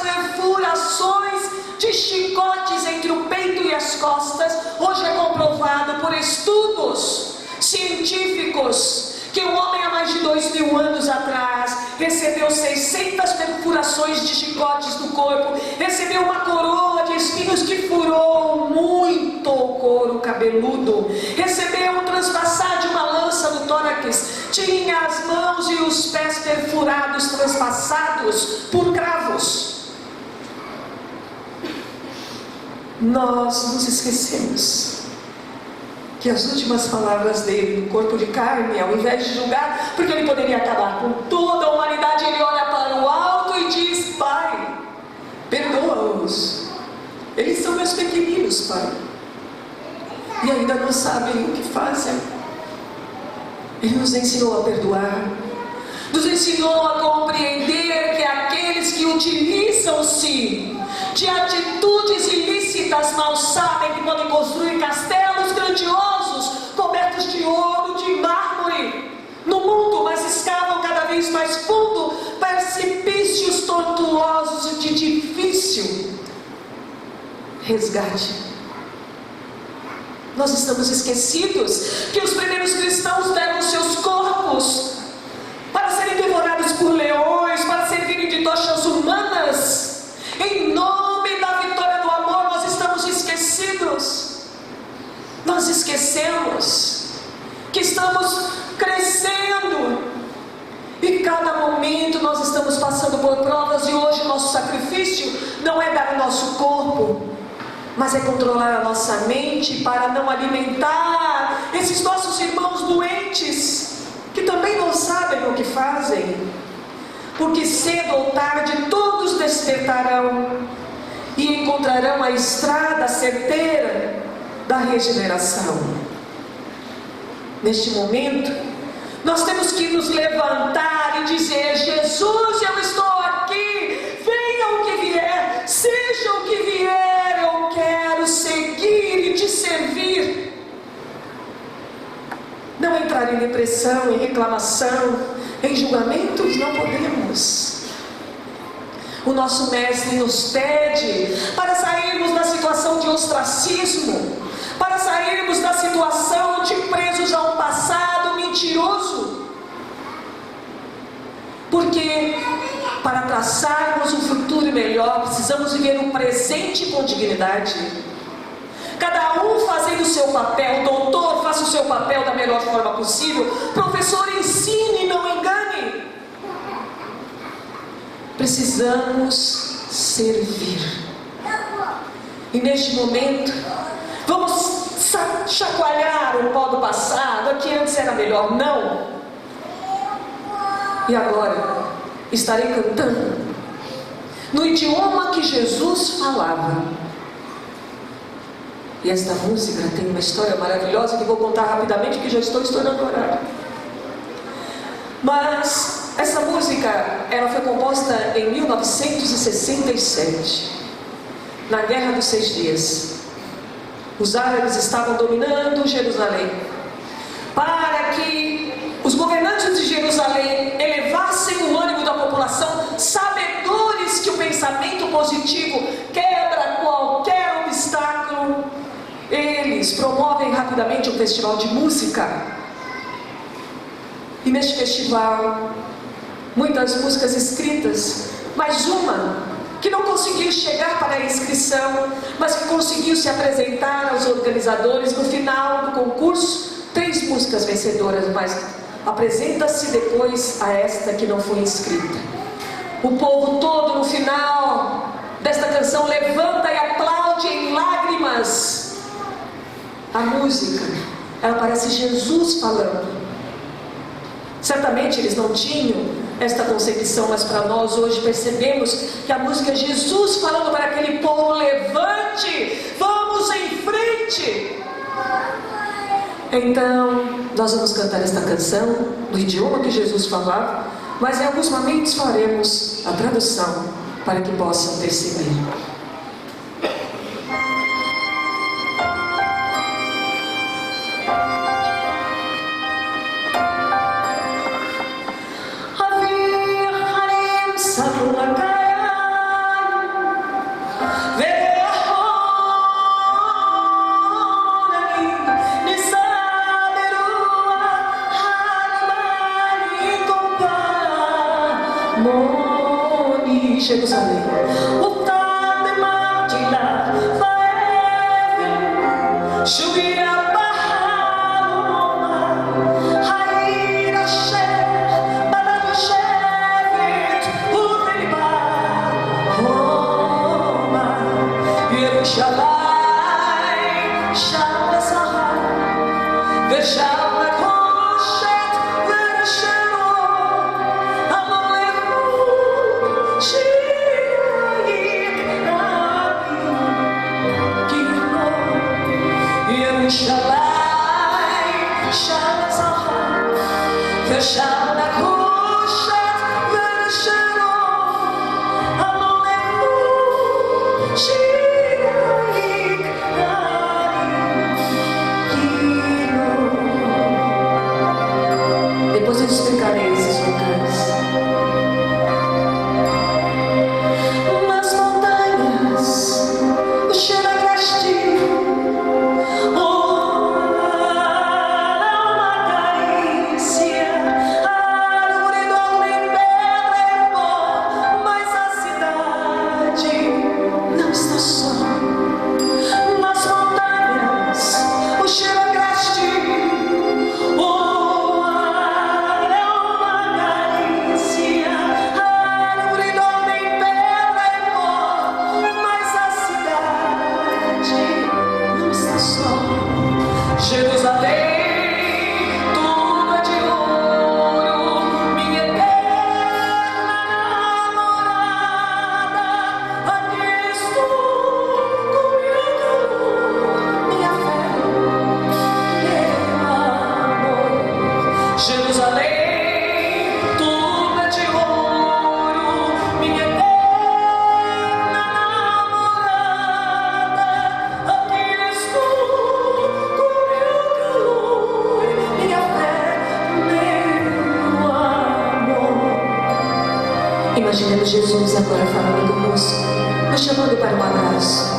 perfurações de chicotes entre o peito e as costas. Hoje é comprovado por estudos científicos que o homem há mais de 2000 anos atrás recebeu 600 perfurações de chicotes no corpo, recebeu uma coroa de espinhos que furou muito o couro cabeludo, recebeu um transpassar de uma lança no tórax, tinha as mãos e os pés perfurados, transpassados por cravos. Nós nos esquecemos que as últimas palavras dele no corpo de carne, ao invés de julgar, porque ele poderia acabar com toda a humanidade, ele olha para o alto e diz: Pai, perdoa-os, eles são meus pequeninos, Pai, e ainda não sabem o que fazem. Ele nos ensinou a perdoar, nos ensinou a compreender que aqueles que utilizam-se de atitudes ilícitas mal sabem que podem construir castelos grandiosos, cobertos de ouro, de mármore, no mundo, mas escavam cada vez mais fundo, precipícios tortuosos e de difícil resgate. Nós estamos esquecidos que os primeiros cristãos deram seus corpos para serem devorados por leões, para servirem de tochas humanas. Em nome da vitória do amor, nós estamos esquecidos. Nós esquecemos que estamos crescendo e cada momento nós estamos passando por provas, e hoje o nosso sacrifício não é dar o nosso corpo, mas é controlar a nossa mente para não alimentar esses nossos irmãos doentes, que também não sabem o que fazem, porque cedo ou tarde todos despertarão e encontrarão a estrada certeira da regeneração. Neste momento, nós temos que nos levantar e dizer: Jesus, eu estou aqui, venha o que vier, seja o que vier, eu quero seguir e te servir. Não entrar em depressão, em reclamação, em julgamentos, não podemos. O nosso mestre nos pede para sairmos da situação de ostracismo, para sairmos da situação de presos a um passado mentiroso. Porque para traçarmos um futuro melhor, precisamos viver o presente com dignidade. Cada um fazendo o seu papel, doutor, faça o seu papel da melhor forma possível, professor, ensine, não engane. Precisamos servir. E neste momento, vamos chacoalhar o pó do passado, aqui antes era melhor, não. E agora, estarei cantando no idioma que Jesus falava. E esta música tem uma história maravilhosa que vou contar rapidamente, porque já estou estourando o horário. Mas essa música, ela foi composta em 1967, na Guerra dos 6 Dias. Os árabes estavam dominando Jerusalém. Para que os governantes de Jerusalém elevassem o ânimo da população, sabedores que o pensamento positivo quebra qualquer obstáculo, eles promovem rapidamente um festival de música. E neste festival, muitas músicas escritas, mas uma que não conseguiu chegar para a inscrição, mas que conseguiu se apresentar aos organizadores no final do concurso. 3 músicas vencedoras, mas apresenta-se depois a esta que não foi inscrita. O povo todo no final desta canção levanta e aplaude em lágrimas. A música, ela parece Jesus falando. Certamente eles não tinham esta concepção, mas para nós hoje percebemos que a música é Jesus falando para aquele povo: levante, vamos em frente. Então, nós vamos cantar esta canção no idioma que Jesus falava, mas em alguns momentos faremos a tradução para que possam perceber. Jerusalém, o Tademagila, Faev, Shubia Bahaloma, Haira Sher, Badadushevet, Uveliba, Roma, Yerushalayim, Shalom Sahar, Veshalom Koshet, Vershalom, Amalechu, Yerushalayim, Shalom Zahar, Veshalom Koshet, Vershalom, Amalechu, Shirayik, Naim, depois eu explicarei esses locais. Nas montanhas, o cheiro agreste. Imaginemos Jesus agora falando conosco, nos chamando para um abraço.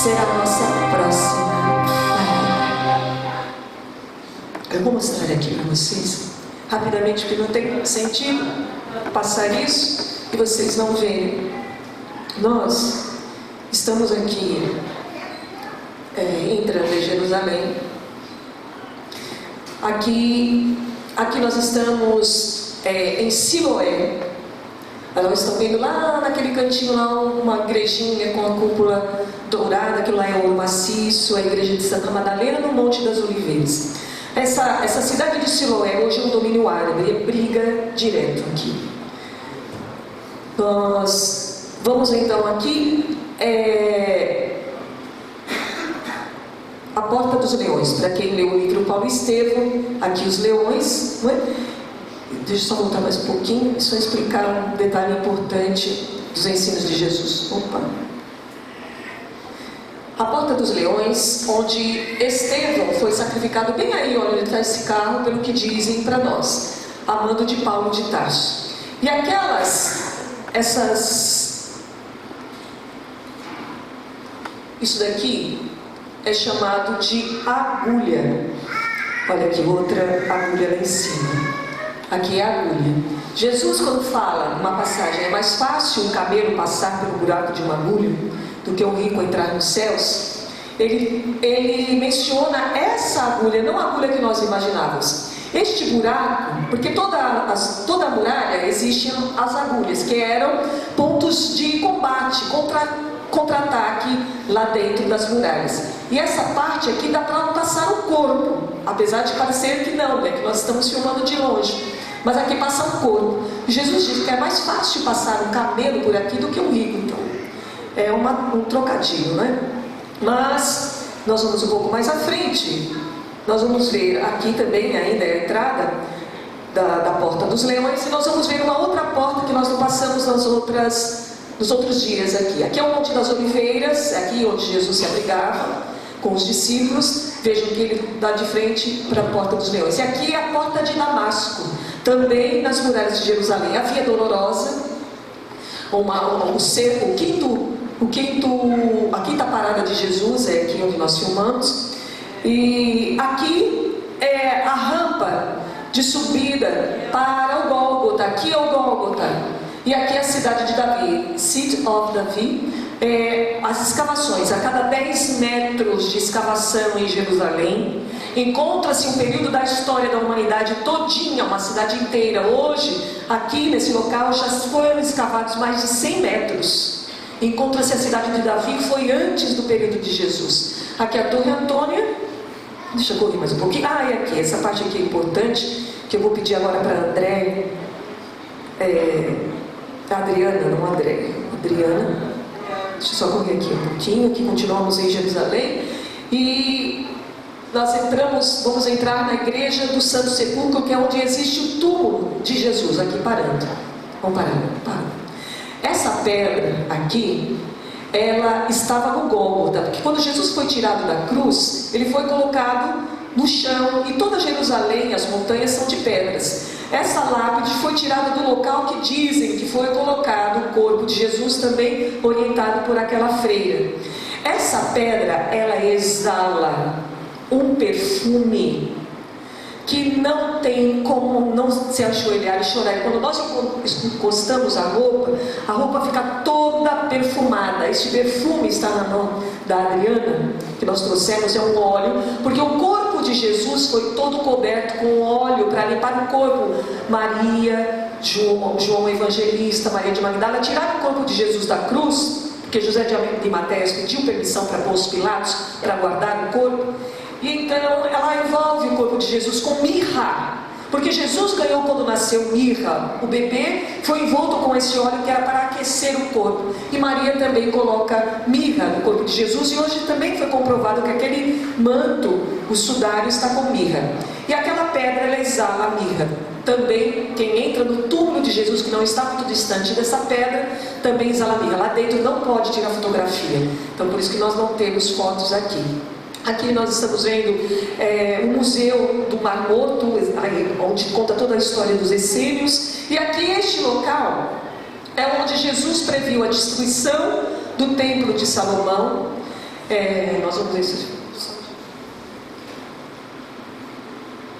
será a nossa próxima parada. Eu vou mostrar aqui para vocês, rapidamente, porque não tem sentido passar isso e vocês não verem. Nós estamos aqui entrando em Jerusalém. Aqui nós estamos em Siloé. Nós estamos vendo lá naquele cantinho lá uma igrejinha com a cúpula dourada, aquilo lá é ouro maciço, a igreja de Santa Madalena no Monte das Oliveiras. Essa cidade de Siloé hoje é um domínio árabe, briga direto aqui. Nós vamos então aqui a Porta dos Leões. Para quem leu o livro Paulo Estevão, aqui os leões, não é? Deixa eu só voltar mais um pouquinho, só explicar um detalhe importante dos ensinos de Jesus. Opa! A Porta dos Leões, onde Estevão foi sacrificado, bem aí, olha, onde está esse carro, pelo que dizem para nós, a mando de Paulo de Tarso. E isso daqui é chamado de agulha. Olha aqui, outra agulha lá em cima. Aqui é a agulha. Jesus, quando fala uma passagem, é mais fácil um camelo passar pelo buraco de uma agulha do que um rico entrar nos céus, ele menciona essa agulha, não a agulha que nós imaginávamos. Este buraco, porque toda a muralha existiam as agulhas, que eram pontos de combate, contra-ataque lá dentro das muralhas. E essa parte aqui dá para passar o corpo, apesar de parecer que não, né, que nós estamos filmando de longe. Mas aqui passa o corpo. Jesus diz que é mais fácil passar um camelo por aqui do que um rico. Então, é um trocadilho, né? Mas nós vamos um pouco mais à frente. Nós vamos ver aqui também ainda a entrada da Porta dos Leões. E nós vamos ver uma outra porta que nós não passamos nos outros dias aqui. Aqui é o Monte das Oliveiras, aqui onde Jesus se abrigava com os discípulos. Vejam que ele dá de frente para a Porta dos Leões. E aqui é a Porta de Damasco, também nas muralhas de Jerusalém. A Via Dolorosa, a quinta parada de Jesus, é aqui onde nós filmamos. E aqui é a rampa de subida para o Gólgota. Aqui é o Gólgota. E aqui é a cidade de Davi, City of Davi. As escavações, a cada 10 metros de escavação em Jerusalém, encontra-se um período da história da humanidade todinha, uma cidade inteira. Hoje, aqui nesse local, já foram escavados mais de 100 metros. Encontra-se a cidade de Davi, foi antes do período de Jesus. Aqui é a Torre Antônia. Deixa eu correr mais um pouquinho. E aqui, essa parte aqui é importante, que eu vou pedir agora para André. Adriana. Deixa eu só correr aqui um pouquinho. Aqui continuamos em Jerusalém. E nós vamos entrar na igreja do Santo Sepulcro, que é onde existe o túmulo de Jesus. Aqui parando. Vamos parar. Essa pedra aqui, ela estava no Gólgota, porque quando Jesus foi tirado da cruz, ele foi colocado no chão, e toda Jerusalém, as montanhas são de pedras. Essa lápide foi tirada do local que dizem que foi colocado o corpo de Jesus, também orientado por aquela freira. Essa pedra, ela exala um perfume que não tem como não se ajoelhar e chorar. E quando nós encostamos a roupa fica toda perfumada. Este perfume está na mão da Adriana, que nós trouxemos, é um óleo, porque o corpo de Jesus foi todo coberto com óleo para limpar o corpo. Maria, João Evangelista, Maria de Magdala tiraram o corpo de Jesus da cruz, porque José de Arimateia pediu permissão para Pôncio Pilatos para guardar o corpo. E então ela envolve o corpo de Jesus com mirra, porque Jesus ganhou quando nasceu mirra. O bebê foi envolto com esse óleo que era para aquecer o corpo. E Maria também coloca mirra no corpo de Jesus. E hoje também foi comprovado que aquele manto, o sudário, está com mirra. E aquela pedra, ela exala a mirra. Também quem entra no túmulo de Jesus, que não está muito distante dessa pedra, também exala a mirra. Lá dentro não pode tirar fotografia. Então por isso que nós não temos fotos aqui. Aqui nós estamos vendo o Museu do Mar Morto, onde conta toda a história dos essênios. E aqui este local é onde Jesus previu a destruição do Templo de Salomão.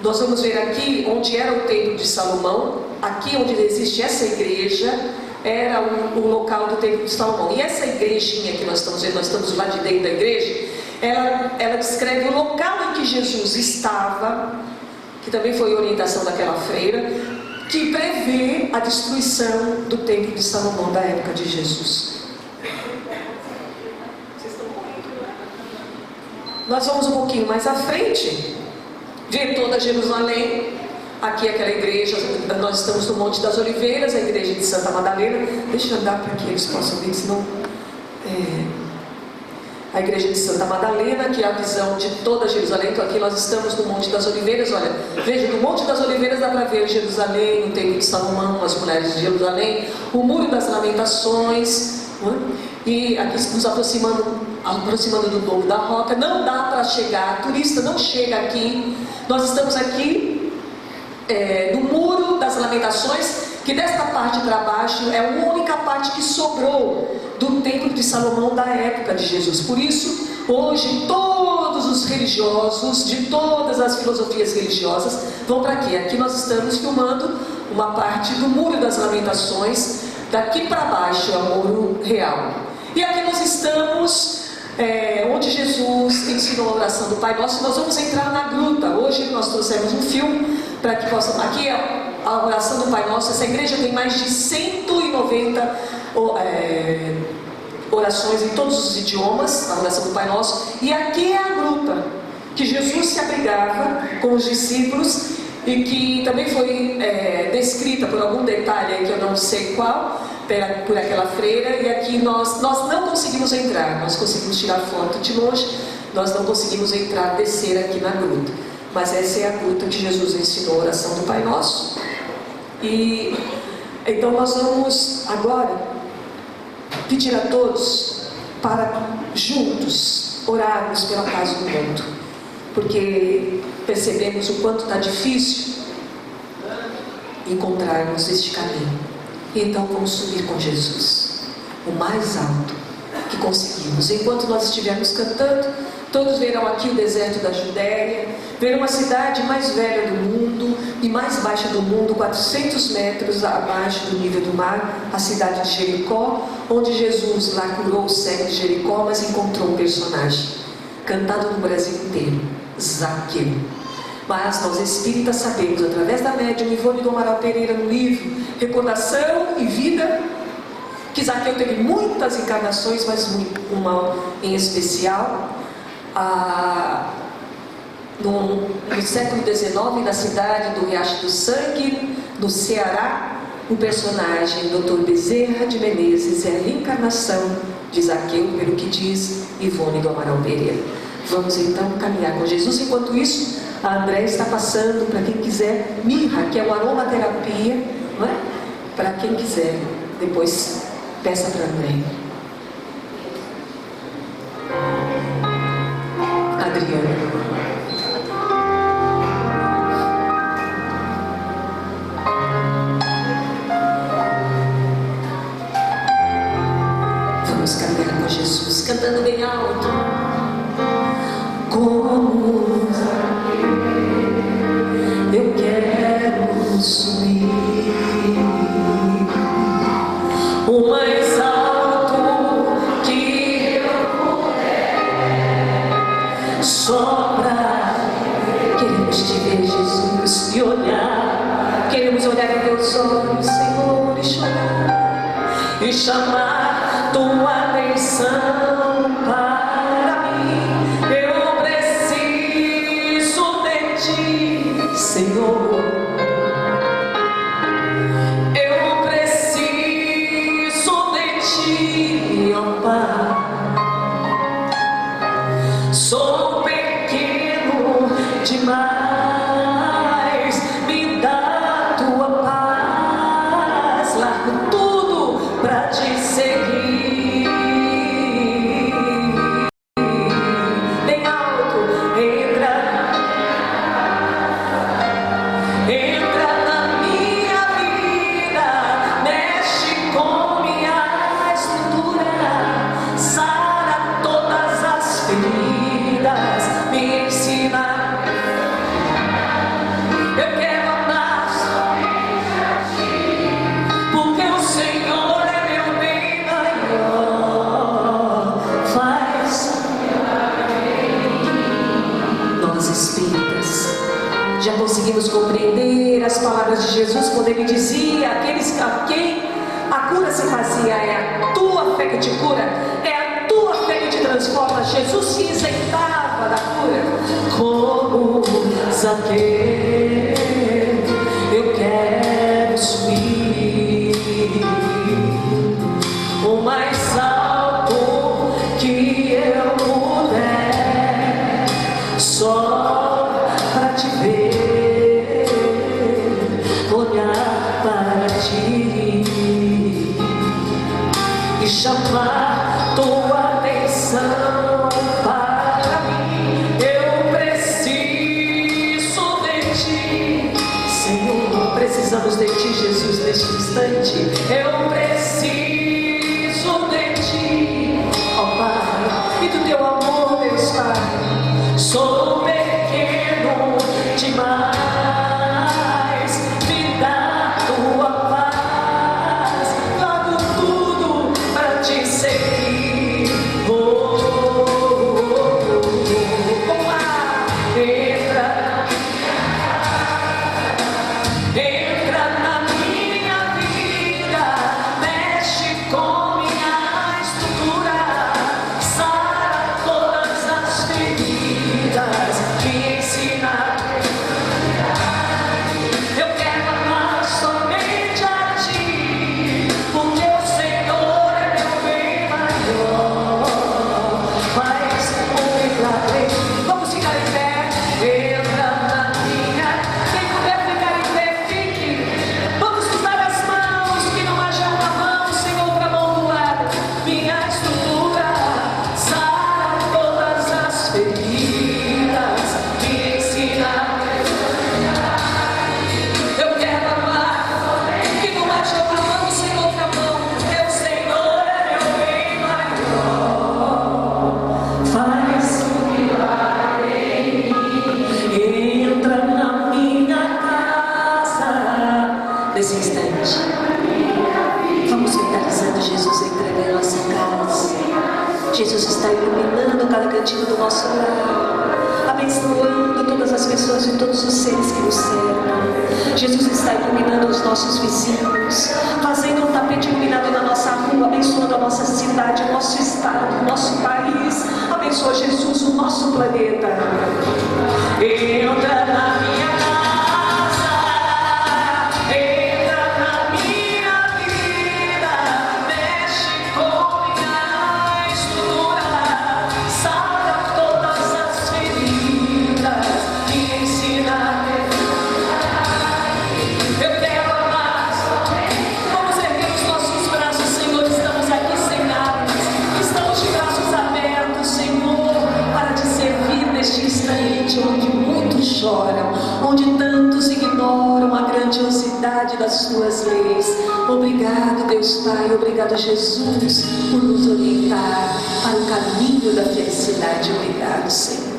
Nós vamos ver aqui onde era o templo de Salomão. Aqui onde existe essa igreja era o local do templo de Salomão. E essa igrejinha que nós estamos vendo, nós estamos lá de dentro da igreja, ela descreve o local em que Jesus estava, que também foi orientação daquela freira, que prevê a destruição do templo de Salomão da época de Jesus. Nós vamos um pouquinho mais à frente, ver toda Jerusalém. Aqui aquela igreja, nós estamos no Monte das Oliveiras, a igreja de Santa Madalena. Deixa eu andar para que eles possam ver, senão... A igreja de Santa Madalena, que é a visão de toda Jerusalém. Então aqui nós estamos no Monte das Oliveiras. Olha, veja, no Monte das Oliveiras dá para ver Jerusalém, o templo de Salomão, as mulheres de Jerusalém, o Muro das Lamentações, e aqui nos aproximando do Domo da Roca. Não dá para chegar, turista não chega aqui. Nós estamos aqui no Muro das Lamentações, que desta parte para baixo é a única parte que sobrou do templo de Salomão da época de Jesus. Por isso, hoje todos os religiosos de todas as filosofias religiosas vão para aqui. Aqui nós estamos filmando uma parte do Muro das Lamentações. Daqui para baixo é o Muro Real. E aqui nós estamos onde Jesus ensinou a oração do Pai Nosso. Nós vamos entrar na gruta. Hoje nós trouxemos um filme para que possam... Aqui é a oração do Pai Nosso. Essa igreja tem mais de 190 orações em todos os idiomas, a oração do Pai Nosso. E aqui é a gruta que Jesus se abrigava com os discípulos e que também foi descrita por algum detalhe aí que eu não sei qual, por aquela freira. E aqui nós não conseguimos entrar, nós conseguimos tirar foto de longe, nós não conseguimos entrar, descer aqui na gruta. Mas essa é a gruta que Jesus ensinou a oração do Pai Nosso. E então nós vamos agora pedir a todos para juntos orarmos pela paz do mundo, porque percebemos o quanto está difícil encontrarmos este caminho. E então vamos subir com Jesus o mais alto que conseguimos. Enquanto nós estivermos cantando, todos verão aqui o deserto da Judéia, verão a cidade mais velha do mundo e mais baixa do mundo, 400 metros abaixo do nível do mar, a cidade de Jericó, onde Jesus lá curou o cego de Jericó, mas encontrou um personagem, cantado no Brasil inteiro, Zaqueu. Mas nós espíritas sabemos, através da médium Ivone do Amaral Pereira, no livro Recordação e Vida, que Zaqueu teve muitas encarnações, mas uma em especial. No século XIX, na cidade do Riacho do Sangue, no Ceará, o personagem Dr. Bezerra de Menezes é a reencarnação de Zaqueu, pelo que diz Ivone do Amaral Pereira. Vamos então caminhar com Jesus. Enquanto isso, a André está passando para quem quiser mirra, que é uma aromaterapia, não é? Para quem quiser, depois peça para a André. Adriana. Vamos caminhar com Jesus, cantando bem alto. Como eu quero subir o mais alto que eu puder, só pra queremos te ver, Jesus, e olhar, queremos olhar em teus olhos, Senhor, e chorar, e chamar tua atenção para mim. Eu preciso de ti, Senhor. Eu preciso de ti, ó Pai. Sou pequeno demais, me dá tua paz. Largo tudo pra te seguir. Bem alto, entra na minha vida, mexe com minha estrutura, sara todas as Jesus, quando ele dizia aqueles a quem a cura se fazia, é a tua fé que te cura, é a tua fé que te transforma. Jesus se isentava da cura. Como Zaqueu, eu quero subir o mais alto que eu puder, só para te ver, olhar para ti e chamar tua atenção para mim. Eu preciso de ti, Senhor, precisamos de ti, Jesus, neste instante. Eu preciso de ti, ó Pai, e do teu amor, Deus Pai. Sou pequeno demais, me dá tua paz, largo tudo para te seguir. Vamos lá, entra na minha vida, mexe com minha estrutura, sara todas as feridas, me ensina. Eu quero amar somente a ti, porque o Senhor é meu bem maior. Faz um milagre. Vamos ficar em pé. Entra na minha. Quem puder ficar em pé, fique. Vamos usar as mãos, que não haja uma mão sem outra mão do lado. Minha estrutura, sara todas as feridas, me ensina. Eu quero amar, que não haja uma mão sem outra mão. Teu Senhor é meu bem maior. Faz um milagre em mim. Entra na minha casa. Nesse instante, vamos mentalizando Jesus entrando em nossa casa. Jesus está iluminando cada cantinho do nosso lar, abençoando todas as pessoas e todos os seres que nos cercam. Jesus está iluminando os nossos vizinhos, fazendo um tapete iluminado na nossa rua, abençoando a nossa cidade, o nosso estado, o nosso país. Abençoa, Jesus, o nosso planeta. Entra na minha casa, entra na minha vida, mexe com minha estrutura, sara todas as feridas, me ensina. Eu quero amar. Vamos erguer os nossos braços, Senhor. Estamos aqui sem armas, estamos de braços abertos, Senhor, para te servir neste instante onde muitos choram, onde tantos ignoram a grandiosidade das tuas leis. Obrigado, Deus Pai, obrigado, Jesus, por nos orientar para o caminho da felicidade. Obrigado, Senhor.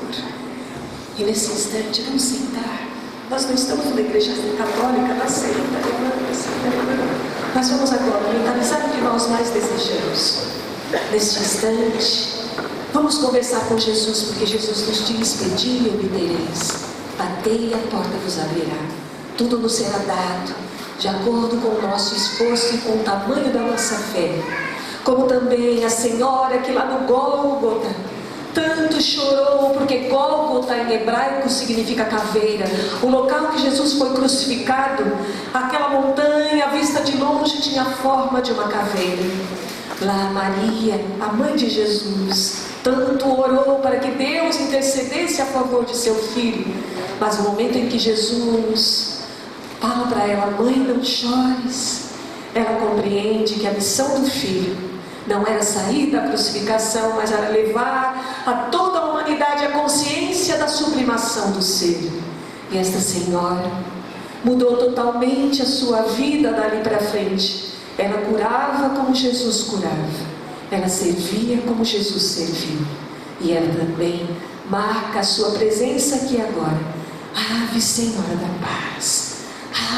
E nesse instante, vamos sentar. Nós não estamos na igreja católica, na seita. Nós vamos agora mentalizar o que nós mais desejamos. Neste instante, vamos conversar com Jesus, porque Jesus nos diz: pedi e obtereis, batei e a porta vos abrirá. Tudo nos será dado, de acordo com o nosso esforço e com o tamanho da nossa fé. Como também a senhora que lá no Gólgota tanto chorou, porque Gólgota em hebraico significa caveira, o local que Jesus foi crucificado. Aquela montanha, vista de longe, tinha a forma de uma caveira. Lá Maria, a mãe de Jesus, tanto orou para que Deus intercedesse a favor de seu filho. Mas no momento em que Jesus fala para ela: mãe, não chores, ela compreende que a missão do filho não era sair da crucificação, mas era levar a toda a humanidade a consciência da sublimação do ser. E esta senhora mudou totalmente a sua vida dali para frente. Ela curava como Jesus curava, ela servia como Jesus serviu. E ela também marca a sua presença aqui agora. Ave Senhora da Paz,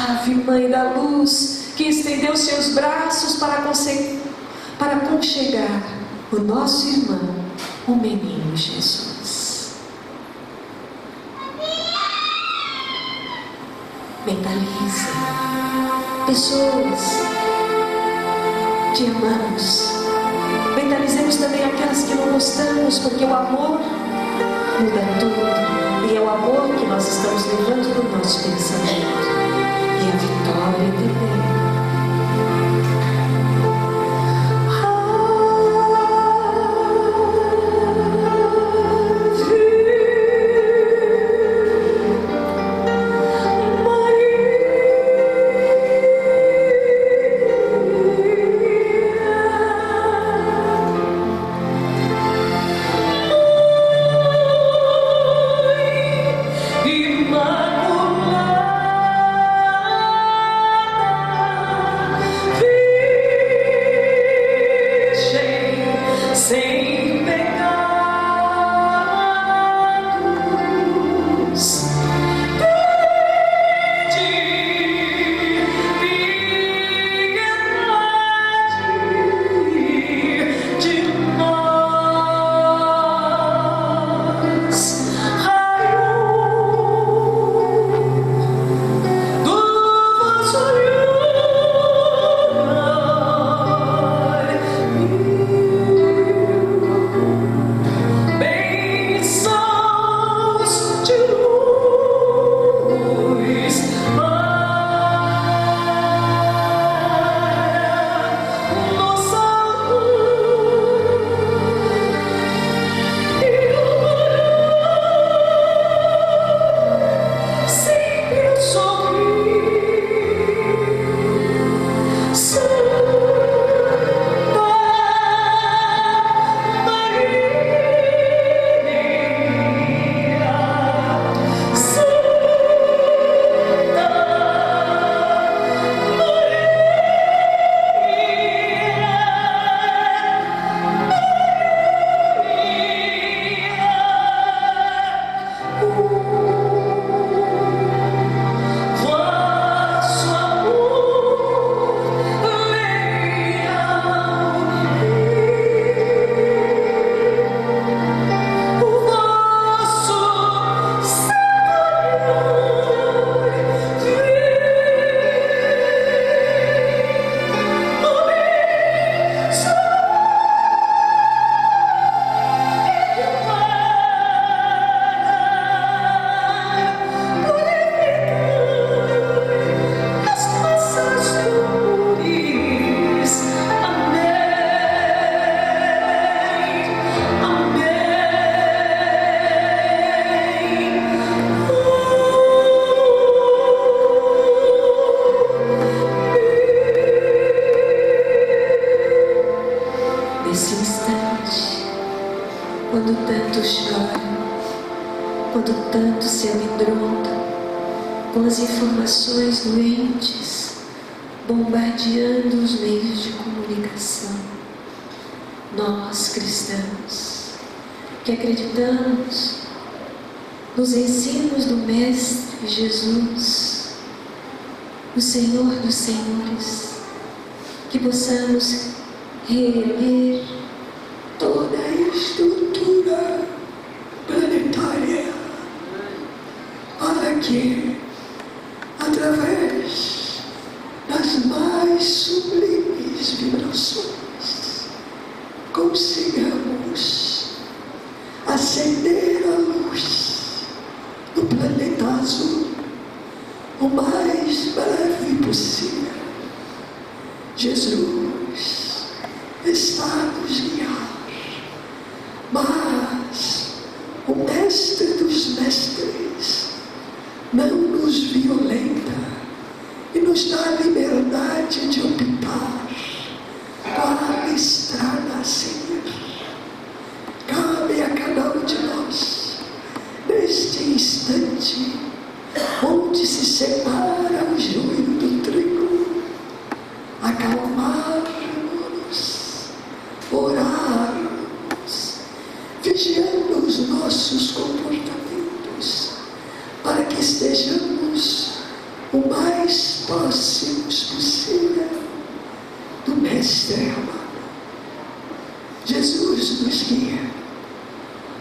Ave Mãe da Luz, que estendeu seus braços para aconchegar o nosso irmão, o menino Jesus. mentaliza. Pessoas, te amamos. Mentalizemos também aquelas que não gostamos, porque o amor muda tudo. E é o amor que nós estamos levando no nosso pensamento. E a vitória também. Quando tanto chora, quando tanto se amedronta com as informações doentes bombardeando os meios de comunicação. Nós, cristãos, que acreditamos nos ensinos do Mestre Jesus, o Senhor dos Senhores, que possamos reerguer toda a estrutura planetária para que, através das mais sublimes vibrações, consigamos acender a luz do planeta azul o mais breve possível. Jesus está a nos guiar, mas o Mestre dos Mestres não nos violenta e nos dá a liberdade de optar qual estrada a seguir. Cabe a cada um de nós, neste instante, onde se separa o joio do trigo, acalmarmos, orarmos, vigiando os nossos comportamentos, para que estejamos o mais próximos possível do Mestre amado. Jesus nos guia.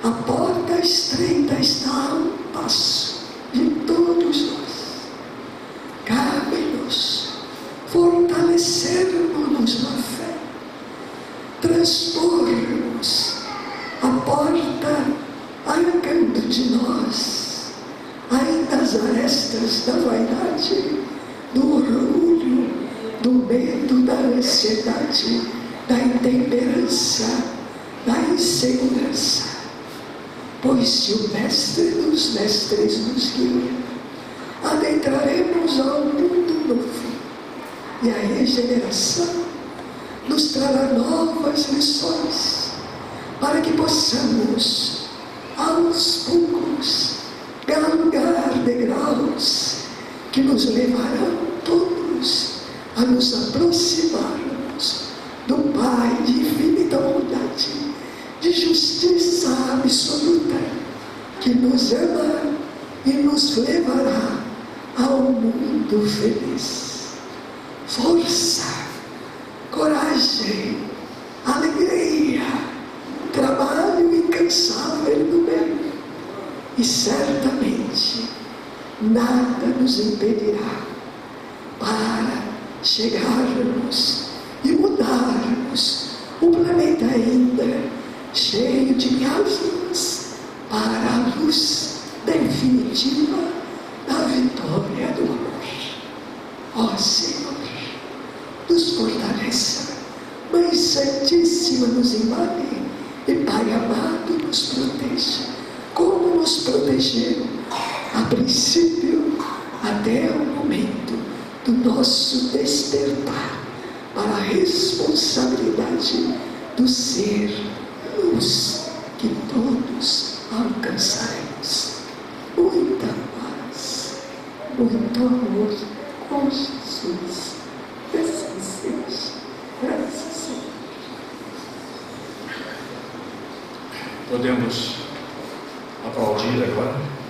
A porta estreita está a um passo de todos nós. de nós ainda as arestas da vaidade, do orgulho, do medo, da ansiedade, da intemperança, da insegurança. Pois se o Mestre dos Mestres nos guia, adentraremos ao mundo novo, e a regeneração nos trará novas lições, para que possamos, aos poucos, galgar degraus que nos levarão todos a nos aproximarmos do Pai de infinita bondade, de justiça absoluta, que nos ama e nos levará ao mundo feliz. Força, coragem, alegria, trabalho incansável no bem, e certamente nada nos impedirá para chegarmos e mudarmos o planeta ainda cheio de miasmas para a luz definitiva da vitória do amor. Ó Senhor, nos fortaleça, Mãe Santíssima nos embale, e Pai amado nos proteja, como nos protegeram a princípio até o momento do nosso despertar para a responsabilidade do ser luz que todos alcançaremos. Muita paz, muito amor com Jesus. Assim seja. Graças a Deus. Podemos aplaudir agora.